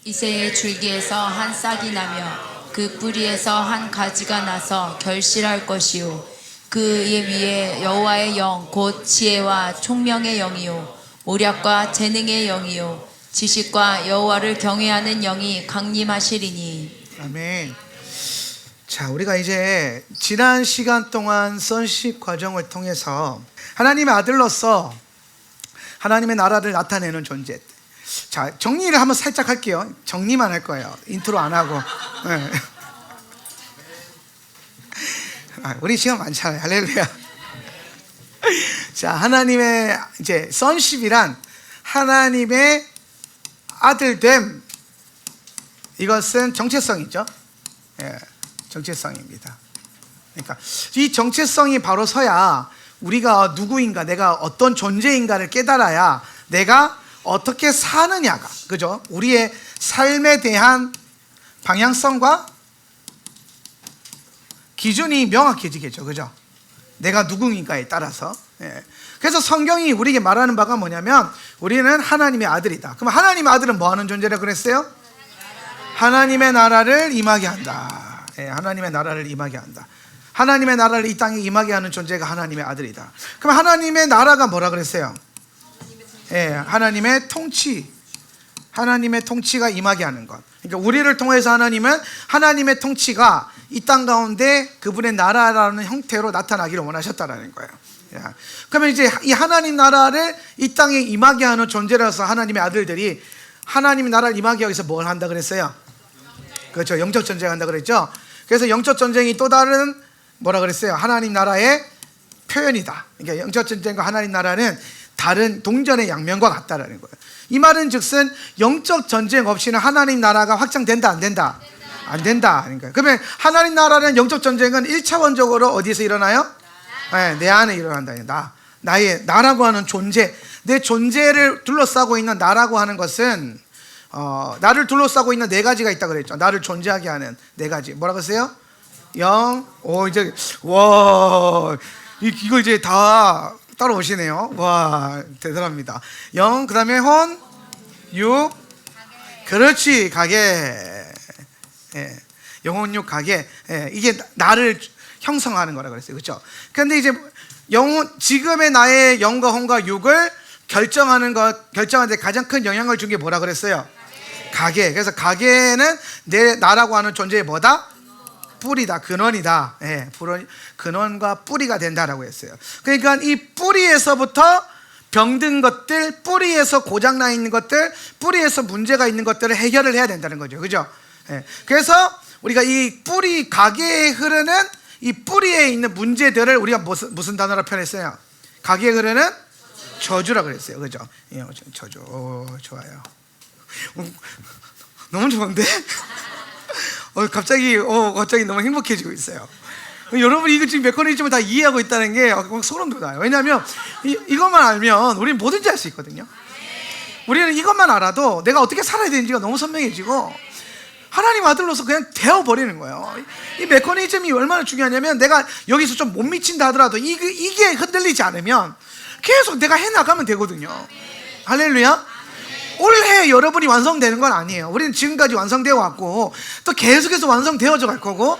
이새의 줄기에서 한 싹이 나며 그 뿌리에서 한 가지가 나서 결실할 것이요 그의 위에 여호와의 영 곧 지혜와 총명의 영이요 모략과 재능의 영이요 지식과 여호와를 경외하는 영이 강림하시리니. 아멘. 자, 우리가 이제 지난 시간 동안 선식 과정을 통해서 하나님의 아들로서 하나님의 나라를 나타내는 존재. 자, 정리를 한번 살짝 할게요. 정리만 할 거예요. 인트로 안 하고. 네. 우리 시간 많잖아요. 할렐루야. 자, 하나님의 이제 sonship이란 하나님의 아들됨. 이것은 정체성이죠. 예, 정체성입니다. 그러니까 이 정체성이 바로 서야 우리가 누구인가, 내가 어떤 존재인가를 깨달아야 내가 어떻게 사느냐가, 그죠? 우리의 삶에 대한 방향성과 기준이 명확해지겠죠, 그죠? 내가 누구인가에 따라서. 예. 그래서 성경이 우리에게 말하는 바가 뭐냐면 우리는 하나님의 아들이다. 그럼 하나님의 아들은 뭐 하는 존재라고 그랬어요? 하나님의 나라를 임하게 한다. 예, 하나님의 나라를 임하게 한다. 하나님의 나라를 이 땅에 임하게 하는 존재가 하나님의 아들이다. 그럼 하나님의 나라가 뭐라 그랬어요? 예, 하나님의 통치. 하나님의 통치가 임하게 하는 것. 그러니까 우리를 통해서 하나님은 하나님의 통치가 이 땅 가운데 그분의 나라라는 형태로 나타나기를 원하셨다라는 거예요. 그러면 이제 이 하나님 나라를 이 땅에 임하게 하는 존재라서 하나님의 아들들이 하나님 나라를 임하게 하기 위해서 뭘 한다 그랬어요? 그렇죠. 영적 전쟁 한다 그랬죠. 그래서 영적 전쟁이 또 다른 뭐라 그랬어요? 하나님 나라의 표현이다. 그러니까 영적 전쟁과 하나님 나라는 다른 동전의 양면과 같다라는 거예요. 이 말은 즉슨 영적 전쟁 없이는 하나님 나라가 확장된다 안 된다? 안 된다. 그러니까 그러면 하나님 나라는 영적 전쟁은 1차원적으로 어디에서 일어나요? 네, 내 안에 일어난다. 나의 나라고 하는 존재, 내 존재를 둘러싸고 있는 나라고 하는 것은 나를 둘러싸고 있는 네 가지가 있다 그랬죠. 나를 존재하게 하는 네 가지. 뭐라고 했어요? 영, 이제 와, 이거 이제 다 따라오시네요. 와, 대단합니다. 영, 그 다음에 혼, 육, 그렇지, 가계. 예, 영혼, 육, 가계. 예, 이게 나를 형성하는 거라고 그랬어요. 그렇죠? 그런데 이제 영혼, 지금의 나의 영과 혼과 육을 결정하는 데 가장 큰 영향을 준 게 뭐라 그랬어요? 가계. 그래서 가계는 내 나라고 하는 존재의 뭐다? 뿌리다, 근원이다. 예, 근원과 뿌리가 된다라고 했어요. 그러니까 이 뿌리에서부터 병든 것들, 뿌리에서 고장나 있는 것들, 뿌리에서 문제가 있는 것들을 해결을 해야 된다는 거죠. 그죠? 예, 그래서 우리가 이 뿌리, 가계에 흐르는 이 뿌리에 있는 문제들을 우리가 무슨 단어로 표현했어요? 가계에 흐르는 저주라 그랬어요. 그죠? 예, 저주. 좋아요. 너무 좋은데? 갑자기 너무 행복해지고 있어요. 여러분, 이거 지금 메커니즘을 다 이해하고 있다는 게 소름 돋아요. 왜냐하면 이것만 알면 우리는 뭐든지 할 수 있거든요. 우리는 이것만 알아도 내가 어떻게 살아야 되는지가 너무 선명해지고 하나님 아들로서 그냥 되어버리는 거예요. 이 메커니즘이 얼마나 중요하냐면 내가 여기서 좀 못 미친다 하더라도 이게 흔들리지 않으면 계속 내가 해나가면 되거든요. 할렐루야. 올해 여러분이 완성되는 건 아니에요. 우리는 지금까지 완성되어 왔고 또 계속해서 완성되어져 갈 거고,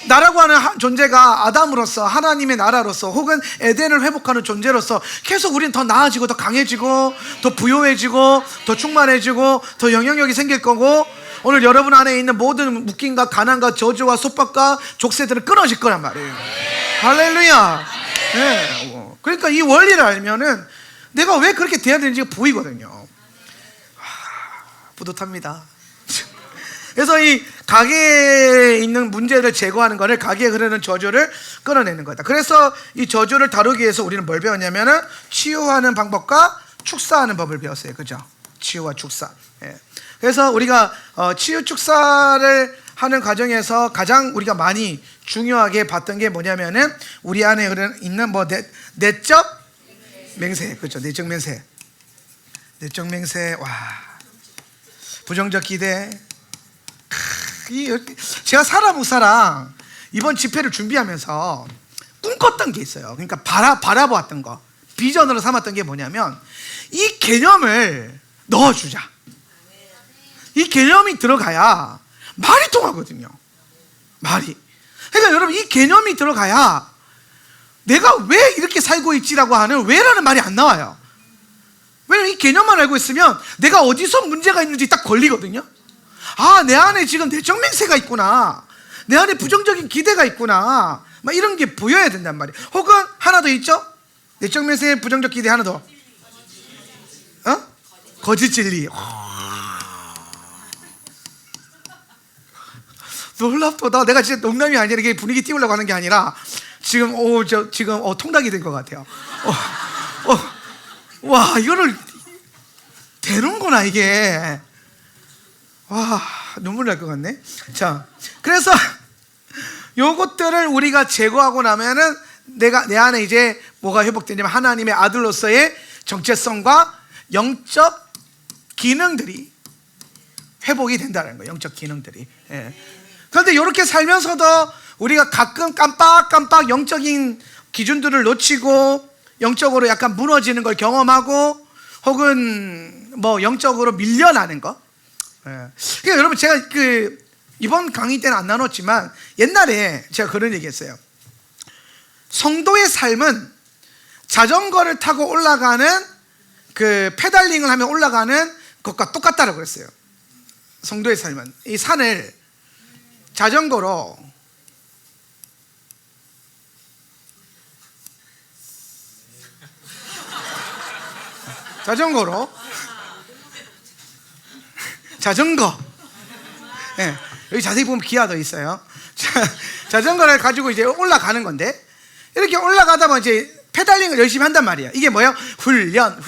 나라고 하는 존재가 아담으로서 하나님의 나라로서 혹은 에덴을 회복하는 존재로서 계속 우리는 더 나아지고 더 강해지고 더 부요해지고 더 충만해지고 더 영향력이 생길 거고, 오늘 여러분 안에 있는 모든 묶임과 가난과 저주와 속박과 족쇄들은 끊어질 거란 말이에요. 할렐루야. 네. 그러니까 이 원리를 알면은 내가 왜 그렇게 돼야 되는지가 보이거든요. 뿌듯합니다. 그래서 이 가게에 있는 문제를 제거하는 거를, 가게에 흐르는 저주를 끊어내는 거다. 그래서 이 저주를 다루기 위해서 우리는 뭘 배웠냐면은 치유하는 방법과 축사하는 법을 배웠어요. 그죠? 치유와 축사. 예. 그래서 우리가 치유 축사를 하는 과정에서 가장 우리가 많이 중요하게 봤던 게 뭐냐면은 우리 안에 있는 내적 맹세. 그렇죠? 내적 맹세. 내적 맹세. 와. 부정적 기대. 제가 사라 목사랑 이번 집회를 준비하면서 꿈꿨던 게 있어요. 그러니까 바라보았던 거, 비전으로 삼았던 게 뭐냐면 이 개념을 넣어주자. 이 개념이 들어가야 말이 통하거든요. 말이. 그러니까 여러분, 이 개념이 들어가야 내가 왜 이렇게 살고 있지라고 하는 왜라는 말이 안 나와요. 왜냐면 이 개념만 알고 있으면 내가 어디서 문제가 있는지 딱 걸리거든요. 아, 내 안에 지금 내적 맹세가 있구나, 내 안에 부정적인 기대가 있구나, 막 이런 게 보여야 된단 말이에요. 혹은 하나 더 있죠? 내적 맹세, 부정적 기대 하나 더. 거짓 진리. 놀랍도다. 내가 진짜 농담이 아니라 이게 분위기 띄우려고 하는 게 아니라 지금 통닭이 된 것 같아요. 와, 이거를 되는구나 이게. 와, 눈물 날 것 같네. 자, 그래서 요것들을 우리가 제거하고 나면은 내 안에 이제 뭐가 회복되냐면 하나님의 아들로서의 정체성과 영적 기능들이 회복이 된다는 거예요. 영적 기능들이. 그런데 이렇게 살면서도 우리가 가끔 깜빡깜빡 영적인 기준들을 놓치고 영적으로 약간 무너지는 걸 경험하고 혹은 뭐 영적으로 밀려나는 거. 그러니까 여러분, 제가 이번 강의 때는 안 나눴지만 옛날에 제가 그런 얘기했어요. 성도의 삶은 자전거를 타고 올라가는 페달링을 하면 올라가는 것과 똑같다라고 그랬어요. 성도의 삶은 이 산을 자전거로 자전거. 네, 여기 자세히 보면 기아도 있어요. 자전거를 가지고 이제 올라가는 건데, 이렇게 올라가다 보면 이제 페달링을 열심히 한단 말이에요. 이게 뭐예요? 훈련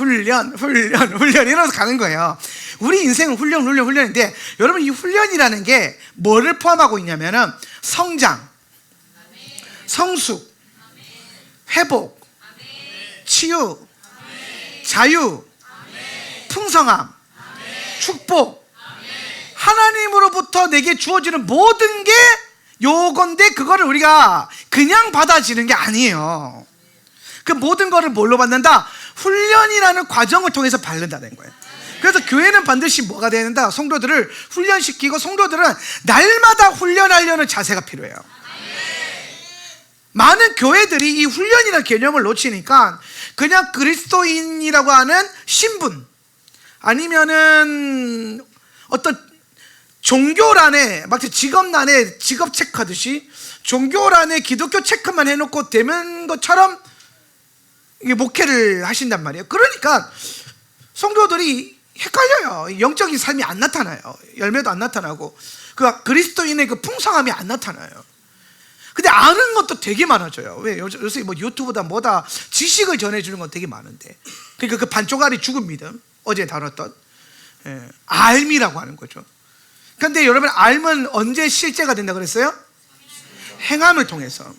이러면서 가는 거예요. 우리 인생은 훈련인데, 여러분, 이 훈련이라는 게 뭐를 포함하고 있냐면은 성장, 성숙, 회복, 치유, 자유, 풍성함, 축복, 하나님으로부터 내게 주어지는 모든 게 요건데, 그거를 우리가 그냥 받아지는 게 아니에요. 그 모든 거를 뭘로 받는다? 훈련이라는 과정을 통해서 받는다는 거예요. 그래서 교회는 반드시 뭐가 되야 된다? 성도들을 훈련시키고, 성도들은 날마다 훈련하려는 자세가 필요해요. 많은 교회들이 이 훈련이라는 개념을 놓치니까 그냥 그리스도인이라고 하는 신분, 아니면은 어떤 종교란에 막 직업란에 직업 체크하듯이 종교란에 기독교 체크만 해놓고 되는 것처럼 이게 목회를 하신단 말이에요. 그러니까 성도들이 헷갈려요. 영적인 삶이 안 나타나요. 열매도 안 나타나고 그리스도인의 그 풍성함이 안 나타나요. 근데 아는 것도 되게 많아져요. 왜? 요새 뭐 유튜브다 뭐다 지식을 전해주는 건 되게 많은데, 그러니까 그 반쪽알이 죽은 믿음, 어제 다뤘던 알미라고 하는 거죠. 근데 여러분, 알면 언제 실제가 된다 그랬어요? 행함을 통해서.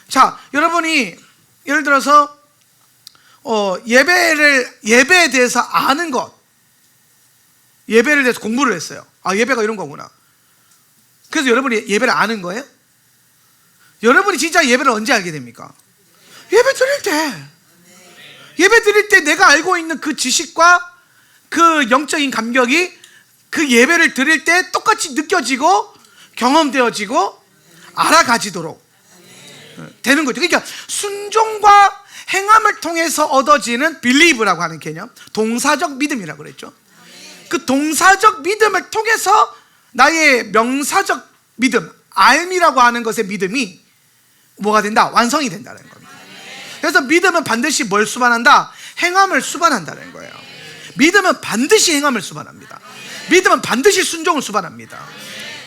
자, 여러분이 예를 들어서 예배에 대해서 아는 것, 예배에 대해서 공부를 했어요. 아, 예배가 이런 거구나. 그래서 여러분이 예배를 아는 거예요? 여러분이 진짜 예배를 언제 알게 됩니까? 예배 드릴 때 내가 알고 있는 그 지식과 그 영적인 감격이 그 예배를 드릴 때 똑같이 느껴지고 경험되어지고 알아가지도록 되는 거죠. 그러니까 순종과 행함을 통해서 얻어지는 빌리브라고 하는 개념, 동사적 믿음이라고 그랬죠. 그 동사적 믿음을 통해서 나의 명사적 믿음, 알미라고 하는 것의 믿음이 뭐가 된다? 완성이 된다는 겁니다. 그래서 믿음은 반드시 뭘 수반한다? 행함을 수반한다는 거예요. 믿음은 반드시 행함을 수반합니다. 믿음은 반드시 순종을 수반합니다.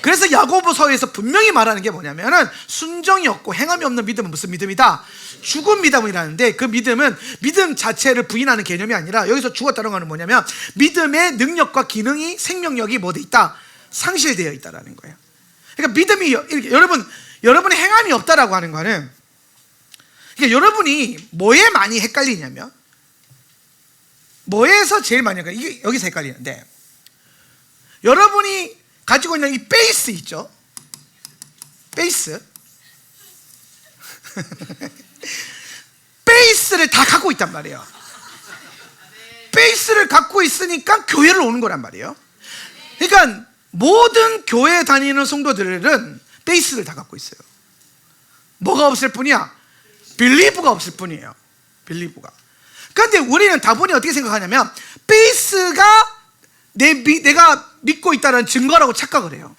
그래서 야고보서에서 분명히 말하는 게 뭐냐면은 순종이 없고 행함이 없는 믿음은 무슨 믿음이다? 죽은 믿음이라는데, 그 믿음은 믿음 자체를 부인하는 개념이 아니라 여기서 죽었다는 거는 뭐냐면 믿음의 능력과 기능이, 생명력이 뭐 돼 있다? 상실되어 있다라는 거예요. 그러니까 믿음이 이렇게, 여러분의 행함이 없다라고 하는 거는, 그러니까 여러분이 뭐에 많이 헷갈리냐면, 뭐에서 제일 많이 헷갈리냐, 이게 여기서 헷갈리는데, 여러분이 가지고 있는 이 베이스 있죠? 베이스. 베이스를 다 갖고 있단 말이에요. 베이스를 갖고 있으니까 교회를 오는 거란 말이에요. 그러니까 모든 교회 다니는 성도들은 베이스를 다 갖고 있어요. 뭐가 없을 뿐이야? 빌리브가 없을 뿐이에요. 빌리브가. 그런데 우리는 다분히 어떻게 생각하냐면 베이스가 내가 믿고 있다는 증거라고 착각을 해요.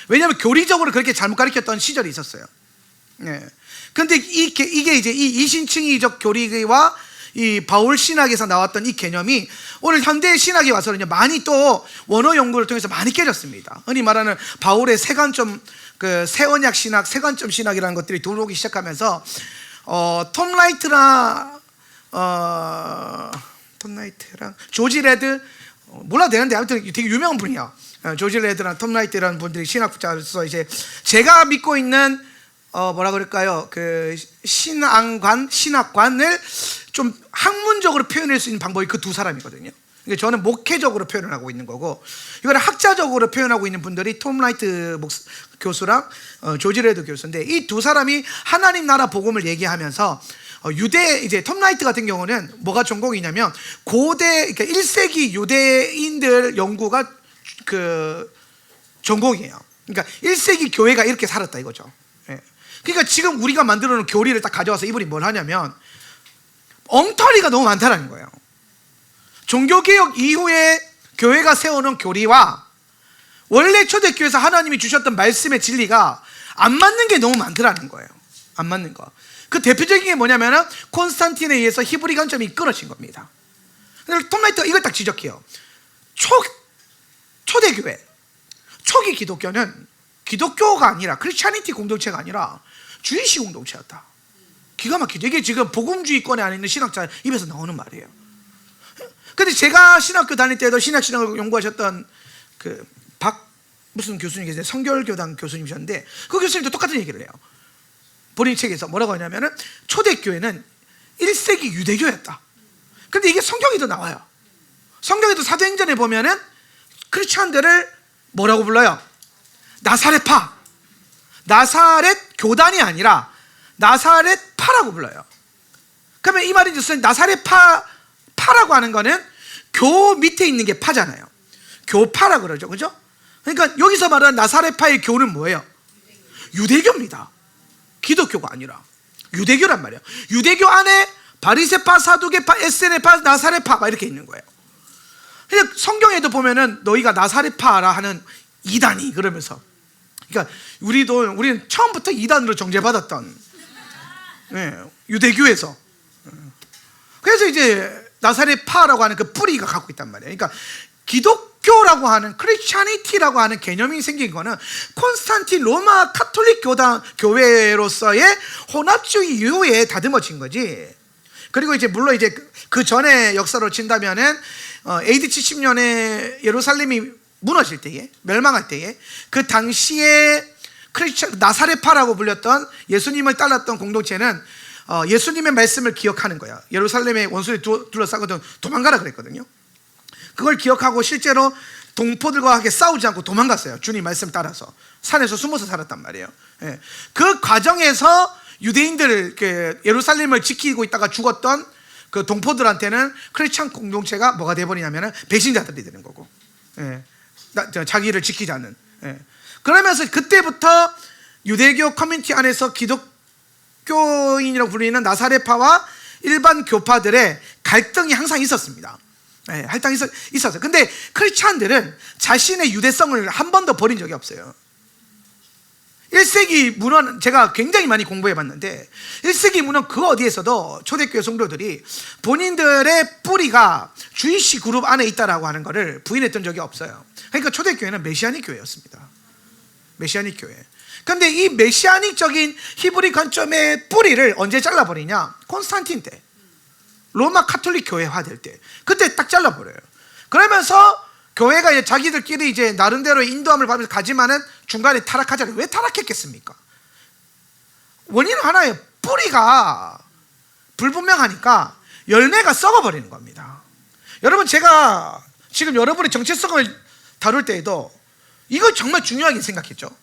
왜냐하면 교리적으로 그렇게 잘못 가르쳤던 시절이 있었어요. 그런데 이게 이제 이 이신층이적 교리와 이 바울 신학에서 나왔던 이 개념이 오늘 현대 신학에 와서는 많이 또 원어 연구를 통해서 많이 깨졌습니다. 흔히 말하는 바울의 세관점, 그 새언약 신학, 세관점 신학이라는 것들이 들어오기 시작하면서 톰 라이트랑 조지 레드, 몰라도 되는데 아무튼 되게 유명한 분이야. 조지 레드랑 톰 라이트라는 분들이 신학자로서 이제 제가 믿고 있는 뭐라 그럴까요? 그 신학관을 좀 학문적으로 표현할 수 있는 방법이 그 두 사람이거든요. 그러니까 저는 목회적으로 표현을 하고 있는 거고, 이거를 학자적으로 표현하고 있는 분들이 톰 라이트 교수랑 조지 레드 교수인데, 이 두 사람이 하나님 나라 복음을 얘기하면서 이제 톰 라이트 같은 경우는 뭐가 전공이냐면 고대, 그러니까 1세기 유대인들 연구가 그 전공이에요. 그러니까 1세기 교회가 이렇게 살았다 이거죠. 그러니까 지금 우리가 만들어 놓은 교리를 딱 가져와서 이분이 뭘 하냐면 엉터리가 너무 많다라는 거예요. 종교개혁 이후에 교회가 세워놓은 교리와 원래 초대교회에서 하나님이 주셨던 말씀의 진리가 안 맞는 게 너무 많더라는 거예요. 안 맞는 거. 그 대표적인 게 뭐냐면 콘스탄틴에 의해서 히브리 관점이 끊어진 겁니다. 근데 톰 라이트가 이걸 딱 지적해요. 초대교회, 초기 기독교는 기독교가 아니라 크리스찬니티 공동체가 아니라 주이시 공동체였다. 기가 막히죠. 이게 지금 복음주의권에 안에 있는 신학자 입에서 나오는 말이에요. 근데 제가 신학교 다닐 때도 신학신학을 연구하셨던 그 무슨 교수님 계세요? 성결교당 교수님이셨는데 그 교수님도 똑같은 얘기를 해요. 본인 책에서 뭐라고 하냐면은 초대교회는 1세기 유대교였다. 근데 이게 성경에도 나와요. 성경에도 사도행전에 보면은 크리스찬들을 뭐라고 불러요? 나사렛파. 나사렛 교단이 아니라 나사렛파라고 불러요. 그러면 이 말이 무슨 나사렛파라고 하는 거는 교 밑에 있는 게 파잖아요. 교파라 그러죠. 그죠? 그러니까 여기서 말하는 나사렛파의 교는 뭐예요? 유대교입니다. 기독교가 아니라 유대교란 말이에요. 유대교 안에 바리새파, 사두개파, 에세네파, 나사렛파 막 이렇게 있는 거예요. 그러니까 성경에도 보면은 너희가 나사렛파라 하는 이단이 그러면서, 그러니까 우리는 처음부터 이단으로 정죄받았던 유대교에서. 그래서 이제 나사렛파라고 하는 그 뿌리가 갖고 있단 말이에요. 그러니까 기독교라고 하는 크리스찬니티라고 하는 개념이 생긴 거는 콘스탄틴 로마 카톨릭 교회로서의 혼합주의 이후에 다듬어진 거지. 그리고 이제 물론 이제 그 전에 역사로 친다면은 AD 70년에 예루살렘이 무너질 때에, 멸망할 때에 그 당시에 나사렛파라고 불렸던 예수님을 따랐던 공동체는 예수님의 말씀을 기억하는 거야. 예루살렘의 원수에 둘러싸거든 도망가라 그랬거든요. 그걸 기억하고 실제로 동포들과 함께 싸우지 않고 도망갔어요. 주님 말씀 따라서 산에서 숨어서 살았단 말이에요. 그 과정에서 유대인들 예루살렘을 지키고 있다가 죽었던 그 동포들한테는 크리스찬 공동체가 뭐가 돼버리냐면 배신자들이 되는 거고, 자기를 지키지 않는. 그러면서 그때부터 유대교 커뮤니티 안에서 기독교인이라고 불리는 나사렛파와 일반 교파들의 갈등이 항상 있었습니다. 할당이 있었어요. 근데 크리스찬들은 자신의 유대성을 한 번도 버린 적이 없어요. 1세기 문헌 제가 굉장히 많이 공부해 봤는데 1세기 문헌 그 어디에서도 초대교회 성도들이 본인들의 뿌리가 주이시 그룹 안에 있다라고 하는 것을 부인했던 적이 없어요. 그러니까 초대교회는 메시아닉 교회였습니다. 메시아닉 교회. 근데 이 메시아닉적인 히브리 관점의 뿌리를 언제 잘라버리냐? 콘스탄틴 때, 로마 카톨릭 교회화 될 때, 그때 딱 잘라버려요. 그러면서 교회가 이제 자기들끼리 이제 나름대로 인도함을 받으면서 가지만은 중간에 타락하잖아요. 왜 타락했겠습니까? 원인은 하나예요. 뿌리가 불분명하니까 열매가 썩어버리는 겁니다. 여러분, 제가 지금 여러분의 정체성을 다룰 때에도 이거 정말 중요하게 생각했죠.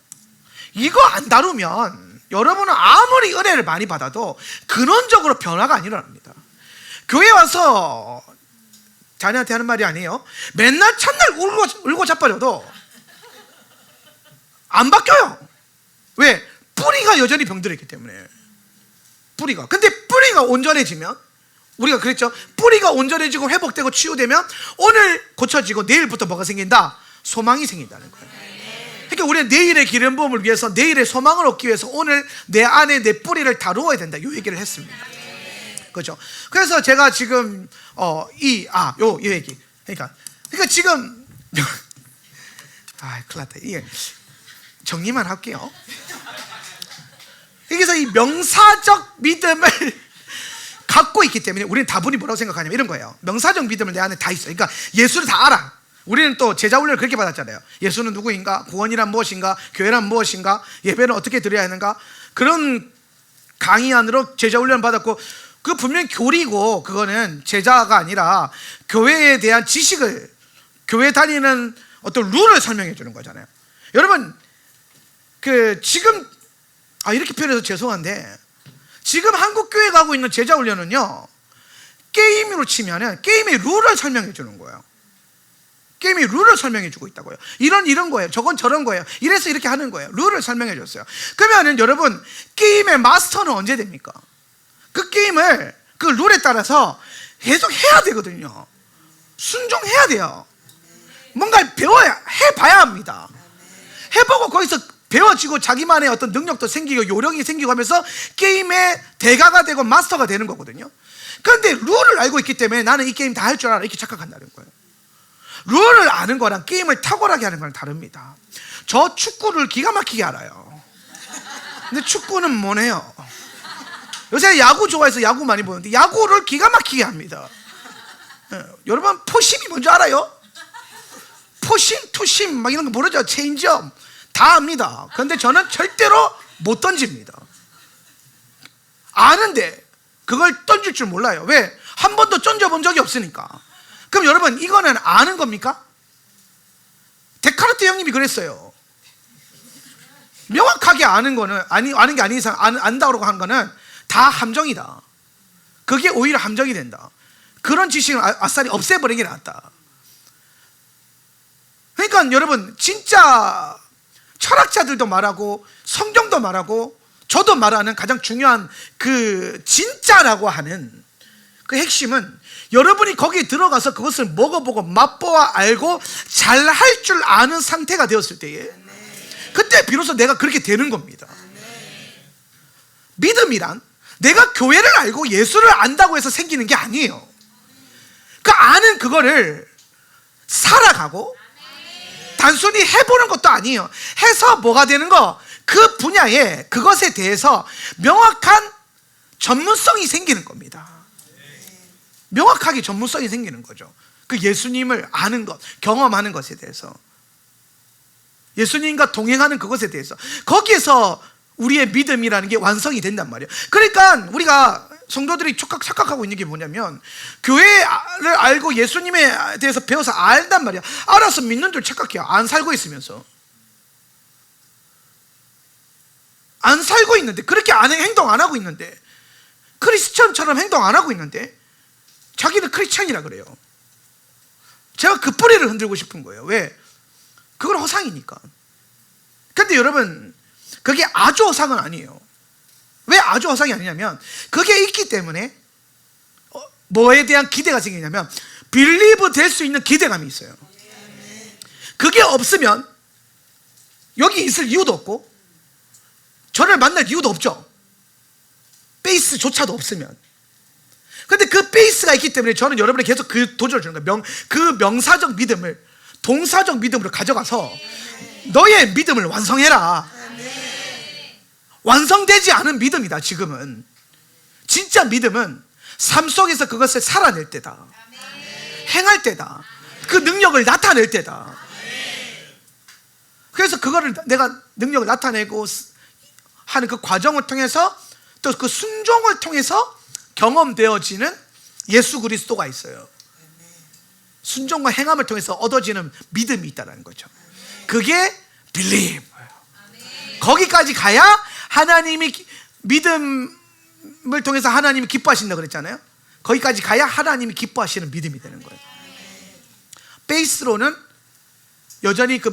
이거 안 다루면 여러분은 아무리 은혜를 많이 받아도 근원적으로 변화가 안 일어납니다. 교회 와서 자녀한테 하는 말이 아니에요. 맨날 첫날 울고 자빠져도 안 바뀌어요. 왜? 뿌리가 여전히 병들었기 때문에. 뿌리가. 근데 뿌리가 온전해지면, 우리가 그랬죠. 뿌리가 온전해지고 회복되고 치유되면 오늘 고쳐지고 내일부터 뭐가 생긴다? 소망이 생긴다는 거예요. 그러니까 우리는 내일의 기름 부음을 위해서, 내일의 소망을 얻기 위해서 오늘 내 안에 내 뿌리를 다루어야 된다, 이 얘기를 했습니다. 그렇죠. 그래서 제가 지금 이 얘기. 그러니까 지금 큰일 났다. 이게 정리만 할게요. 여기서 이 명사적 믿음을 갖고 있기 때문에 우리는 다분히 뭐라고 생각하냐면 이런 거예요. 명사적 믿음을 내 안에 다 있어. 그러니까 예수를 다 알아. 우리는 또 제자 훈련을 그렇게 받았잖아요. 예수는 누구인가? 구원이란 무엇인가? 교회란 무엇인가? 예배는 어떻게 드려야 하는가? 그런 강의 안으로 제자 훈련을 받았고, 그 분명히 교리고, 그거는 제자가 아니라 교회에 대한 지식을, 교회 다니는 어떤 룰을 설명해 주는 거잖아요. 여러분, 지금 이렇게 표현해서 죄송한데, 지금 한국 교회 가고 있는 제자 훈련은요, 게임으로 치면은 게임의 룰을 설명해 주는 거예요. 게임의 룰을 설명해 주고 있다고요. 이런 거예요. 저건 저런 거예요. 이래서 이렇게 하는 거예요. 룰을 설명해 줬어요. 그러면은 여러분, 게임의 마스터는 언제 됩니까? 그 게임을 그 룰에 따라서 계속 해야 되거든요. 순종해야 돼요. 뭔가 배워야, 해봐야 합니다. 해보고 거기서 배워지고 자기만의 어떤 능력도 생기고 요령이 생기고 하면서 게임의 대가가 되고 마스터가 되는 거거든요. 그런데 룰을 알고 있기 때문에 나는 이 게임 다 할 줄 알아, 이렇게 착각한다는 거예요. 룰을 아는 거랑 게임을 탁월하게 하는 건 다릅니다. 저 축구를 기가 막히게 알아요. 근데 축구는 뭐네요. 요새 야구 좋아해서 야구 많이 보는데 야구를 기가 막히게 합니다. 여러분, 포심이 뭔지 알아요? 포심, 투심 막 이런 거 모르죠? 체인지업 다 압니다. 그런데 저는 절대로 못 던집니다. 아는데 그걸 던질 줄 몰라요. 왜? 한 번도 던져본 적이 없으니까. 그럼 여러분, 이거는 아는 겁니까? 데카르트 형님이 그랬어요. 명확하게 아는 거는, 아는 게 아닌 이상 안다고 하는 거는 다 함정이다. 그게 오히려 함정이 된다. 그런 지식을 아싸리 없애버리는 게 낫다. 그러니까 여러분, 진짜 철학자들도 말하고 성경도 말하고 저도 말하는 가장 중요한 그 진짜라고 하는 그 핵심은, 여러분이 거기에 들어가서 그것을 먹어보고 맛보아 알고 잘 할 줄 아는 상태가 되었을 때에, 그때 비로소 내가 그렇게 되는 겁니다. 믿음이란 내가 교회를 알고 예수를 안다고 해서 생기는 게 아니에요. 그 아는 그거를 살아가고 단순히 해보는 것도 아니에요. 해서 뭐가 되는 거? 그 분야에, 그것에 대해서 명확한 전문성이 생기는 겁니다. 명확하게 전문성이 생기는 거죠. 그 예수님을 아는 것, 경험하는 것에 대해서, 예수님과 동행하는 그것에 대해서, 거기에서 우리의 믿음이라는 게 완성이 된단 말이에요. 그러니까 우리가 성도들이 착각하고 있는 게 뭐냐면, 교회를 알고 예수님에 대해서 배워서 알단 말이야. 알아서 믿는 줄 착각해요. 안 살고 있으면서. 안 살고 있는데, 그렇게 행동 안 하고 있는데, 크리스천처럼 행동 안 하고 있는데 자기는 크리스천이라 그래요. 제가 그 뿌리를 흔들고 싶은 거예요. 왜? 그건 허상이니까. 근데 여러분, 그게 아주 허상은 아니에요. 왜 아주 허상이 아니냐면, 그게 있기 때문에 뭐에 대한 기대가 생기냐면, 빌리브 될 수 있는 기대감이 있어요. 그게 없으면 여기 있을 이유도 없고 저를 만날 이유도 없죠. 베이스조차도 없으면. 근데 그 베이스가 있기 때문에 저는 여러분에게 계속 그 도전을 주는 거예요. 그 명사적 믿음을 동사적 믿음으로 가져가서 너의 믿음을 완성해라. 완성되지 않은 믿음이다. 지금은 진짜 믿음은 삶 속에서 그것을 살아낼 때다. 행할 때다. 그 능력을 나타낼 때다. 그래서 그거를 내가 능력을 나타내고 하는 그 과정을 통해서, 또 그 순종을 통해서 경험되어지는 예수 그리스도가 있어요. 순종과 행함을 통해서 얻어지는 믿음이 있다는 거죠. 그게 believe. 거기까지 가야 하나님이, 믿음을 통해서 하나님이 기뻐하신다고 그랬잖아요. 거기까지 가야 하나님이 기뻐하시는 믿음이 되는 거예요. 베이스로는 여전히 그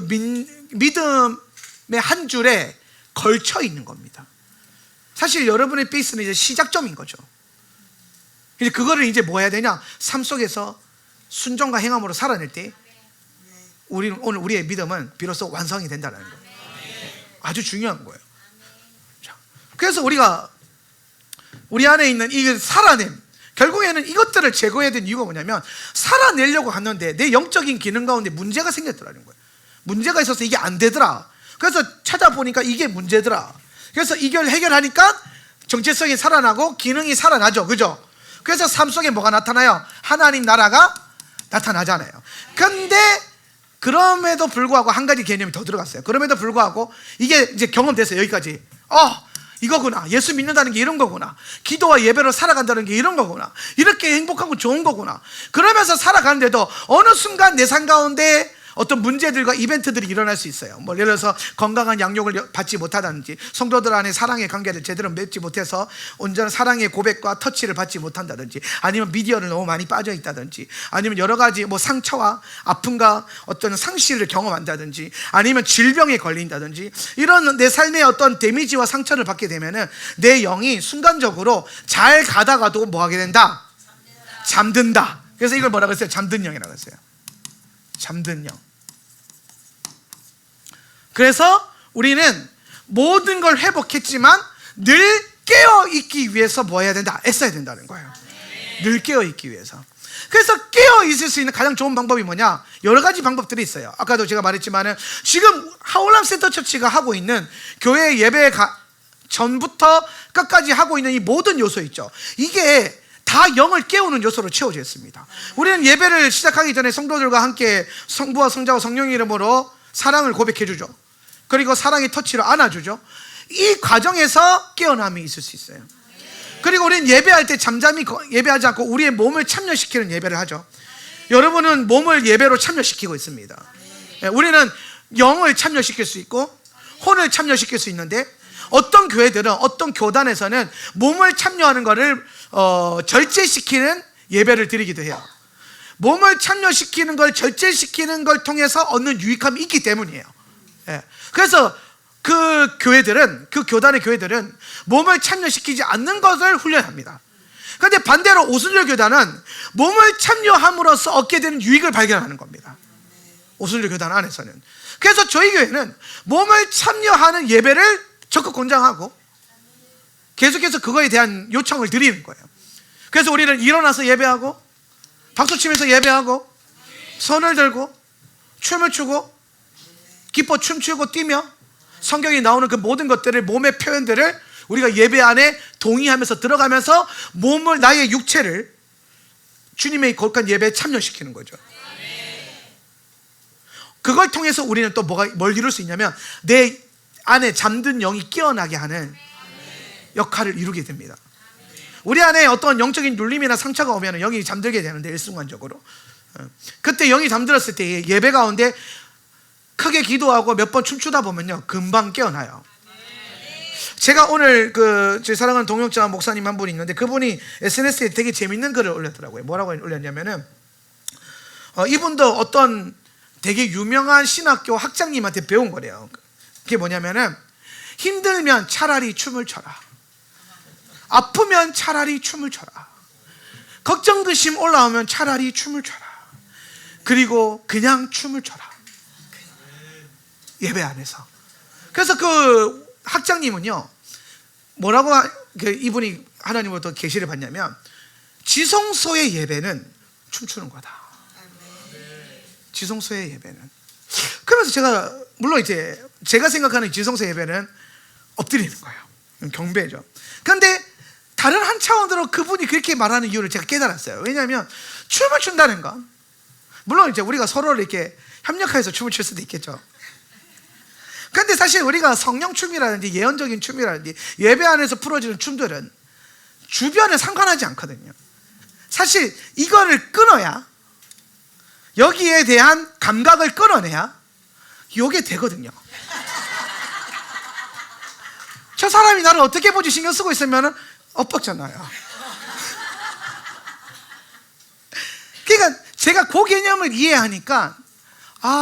믿음의 한 줄에 걸쳐 있는 겁니다. 사실 여러분의 베이스는 이제 시작점인 거죠. 이제 그거를 이제 뭐 해야 되냐? 삶 속에서 순종과 행함으로 살아낼 때 오늘 우리의 믿음은 비로소 완성이 된다는 거예요. 아주 중요한 거예요. 자, 그래서 우리가 우리 안에 있는 이 살아냄, 결국에는 이것들을 제거해야 되는 이유가 뭐냐면 살아내려고 하는데 내 영적인 기능 가운데 문제가 생겼더라는 거예요. 문제가 있어서 이게 안 되더라. 그래서 찾아보니까 이게 문제더라. 그래서 이걸 해결하니까 정체성이 살아나고 기능이 살아나죠. 그죠? 그래서 삶 속에 뭐가 나타나요? 하나님 나라가 나타나잖아요. 근데 그럼에도 불구하고 한 가지 개념이 더 들어갔어요. 그럼에도 불구하고 이게 이제 경험됐어요. 여기까지. 이거구나. 예수 믿는다는 게 이런 거구나. 기도와 예배로 살아간다는 게 이런 거구나. 이렇게 행복하고 좋은 거구나. 그러면서 살아가는데도 어느 순간 내 삶 가운데 어떤 문제들과 이벤트들이 일어날 수 있어요. 뭐 예를 들어서 건강한 양육을 받지 못하다든지, 성도들 안에 사랑의 관계를 제대로 맺지 못해서 온전한 사랑의 고백과 터치를 받지 못한다든지, 아니면 미디어를 너무 많이 빠져 있다든지, 아니면 여러 가지 뭐 상처와 아픔과 어떤 상실을 경험한다든지, 아니면 질병에 걸린다든지, 이런 내 삶의 어떤 데미지와 상처를 받게 되면은 내 영이 순간적으로 잘 가다가도 뭐 하게 된다? 잠든다. 그래서 이걸 뭐라고 했어요? 잠든 영이라고 했어요. 잠든 영. 그래서 우리는 모든 걸 회복했지만 늘 깨어 있기 위해서 뭐 해야 된다? 애써야 된다는 거예요. 늘 깨어 있기 위해서. 그래서 깨어 있을 수 있는 가장 좋은 방법이 뭐냐? 여러 가지 방법들이 있어요. 아까도 제가 말했지만은 지금 하울람 센터 처치가 하고 있는 교회 예배 전부터 끝까지 하고 있는 이 모든 요소 있죠. 이게 다 영을 깨우는 요소로 채워져 있습니다. 우리는 예배를 시작하기 전에 성도들과 함께 성부와 성자와 성령의 이름으로 사랑을 고백해 주죠. 그리고 사랑의 터치로 안아주죠. 이 과정에서 깨어남이 있을 수 있어요. 그리고 우리는 예배할 때 잠잠히 예배하지 않고 우리의 몸을 참여시키는 예배를 하죠. 여러분은 몸을 예배로 참여시키고 있습니다. 우리는 영을 참여시킬 수 있고 혼을 참여시킬 수 있는데, 어떤 교회들은, 어떤 교단에서는 몸을 참여하는 것을 절제시키는 예배를 드리기도 해요. 몸을 참여시키는 걸 절제시키는 걸 통해서 얻는 유익함이 있기 때문이에요. 그래서 그 교회들은, 그 교단의 교회들은 몸을 참여시키지 않는 것을 훈련합니다. 그런데 반대로 오순절 교단은 몸을 참여함으로써 얻게 되는 유익을 발견하는 겁니다. 오순절 교단 안에서는. 그래서 저희 교회는 몸을 참여하는 예배를 적극 권장하고 계속해서 그거에 대한 요청을 드리는 거예요. 그래서 우리는 일어나서 예배하고, 박수치면서 예배하고, 손을 들고 춤을 추고 기뻐 춤추고 뛰며 성경에 나오는 그 모든 것들을, 몸의 표현들을 우리가 예배 안에 동의하면서 들어가면서 몸을, 나의 육체를 주님의 거룩한 예배에 참여시키는 거죠. 그걸 통해서 우리는 또 뭘 이룰 수 있냐면 내 안에 잠든 영이 깨어나게 하는 역할을 이루게 됩니다. 우리 안에 어떤 영적인 눌림이나 상처가 오면 영이 잠들게 되는데, 일순간적으로 그때 영이 잠들었을 때 예배 가운데 크게 기도하고 몇 번 춤추다 보면요 금방 깨어나요. 제가 오늘 제 사랑하는 동역자 목사님 한 분이 있는데, 그분이 SNS에 되게 재밌는 글을 올렸더라고요. 뭐라고 올렸냐면은 이분도 어떤 되게 유명한 신학교 학장님한테 배운 거래요. 그게 뭐냐면은, 힘들면 차라리 춤을 춰라, 아프면 차라리 춤을 춰라, 걱정 근심 올라오면 차라리 춤을 춰라, 그리고 그냥 춤을 춰라, 예배 안에서. 그래서 그 학장님은요 뭐라고 이분이 하나님으로부터 계시를 받냐면, 지성소의 예배는 춤추는 거다. 지성소의 예배는. 그러면서 제가, 물론 이제 제가 생각하는 지성소 예배는 엎드리는 거예요. 경배죠. 그런데 다른 한 차원으로 그분이 그렇게 말하는 이유를 제가 깨달았어요. 왜냐하면 춤을 춘다는 건, 물론 이제 우리가 서로를 이렇게 협력해서 춤을 출 수도 있겠죠. 그런데 사실 우리가 성령 춤이라든지 예언적인 춤이라든지 예배 안에서 풀어지는 춤들은 주변에 상관하지 않거든요. 사실 이거를 끊어야, 여기에 대한 감각을 끊어내야 이게 되거든요. 저 사람이 나를 어떻게 보지 신경 쓰고 있으면 엇박잖아요. 그러니까 제가 그 개념을 이해하니까,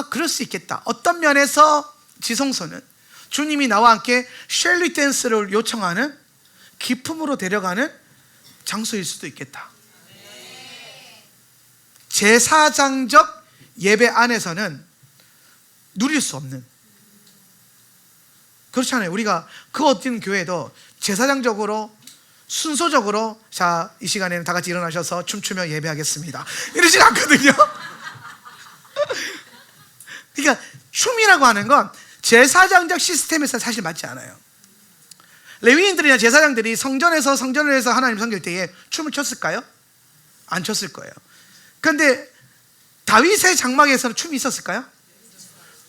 그럴 수 있겠다. 어떤 면에서 지성소는 주님이 나와 함께 셸리 댄스를 요청하는, 기쁨으로 데려가는 장소일 수도 있겠다. 제사장적 예배 안에서는 누릴 수 없는, 그렇잖아요. 우리가 그 어떤 교회도 제사장적으로 순서적으로, 자, 이 시간에는 다 같이 일어나셔서 춤추며 예배하겠습니다, 이러진 않거든요. 그러니까 춤이라고 하는 건 제사장적 시스템에서 사실 맞지 않아요. 레위인들이나 제사장들이 성전에서 하나님 섬길 때에 춤을 췄을까요? 안 췄을 거예요. 그런데 다윗의 장막에서는 춤이 있었을까요?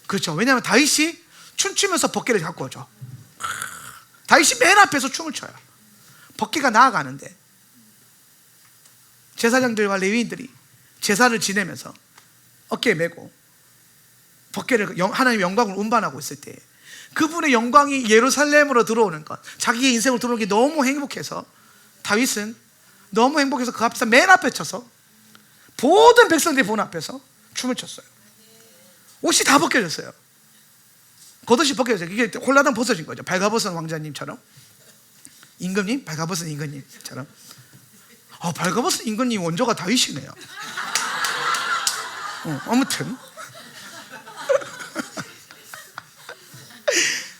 그렇죠. 왜냐하면 다윗이 춤추면서 법궤를 갖고 오죠. 다윗이 맨 앞에서 춤을 춰요. 법궤가 나아가는데 제사장들과 레위인들이 제사를 지내면서 어깨에 메고 법궤를, 하나님의 영광을 운반하고 있을 때 그분의 영광이 예루살렘으로 들어오는 것, 자기의 인생으로 들어오는 게 너무 행복해서 다윗은 너무 행복해서 그 앞에서 맨 앞에 쳐서 모든 백성들이 보는 앞에서 춤을 췄어요. 옷이 다 벗겨졌어요. 겉옷이 벗겨졌어요. 이게 홀라당 벗어진 거죠. 발가벗은 왕자님처럼, 임금님, 발가벗은 임금님처럼. 발가벗은 임금님 원조가 다윗이네요. 아무튼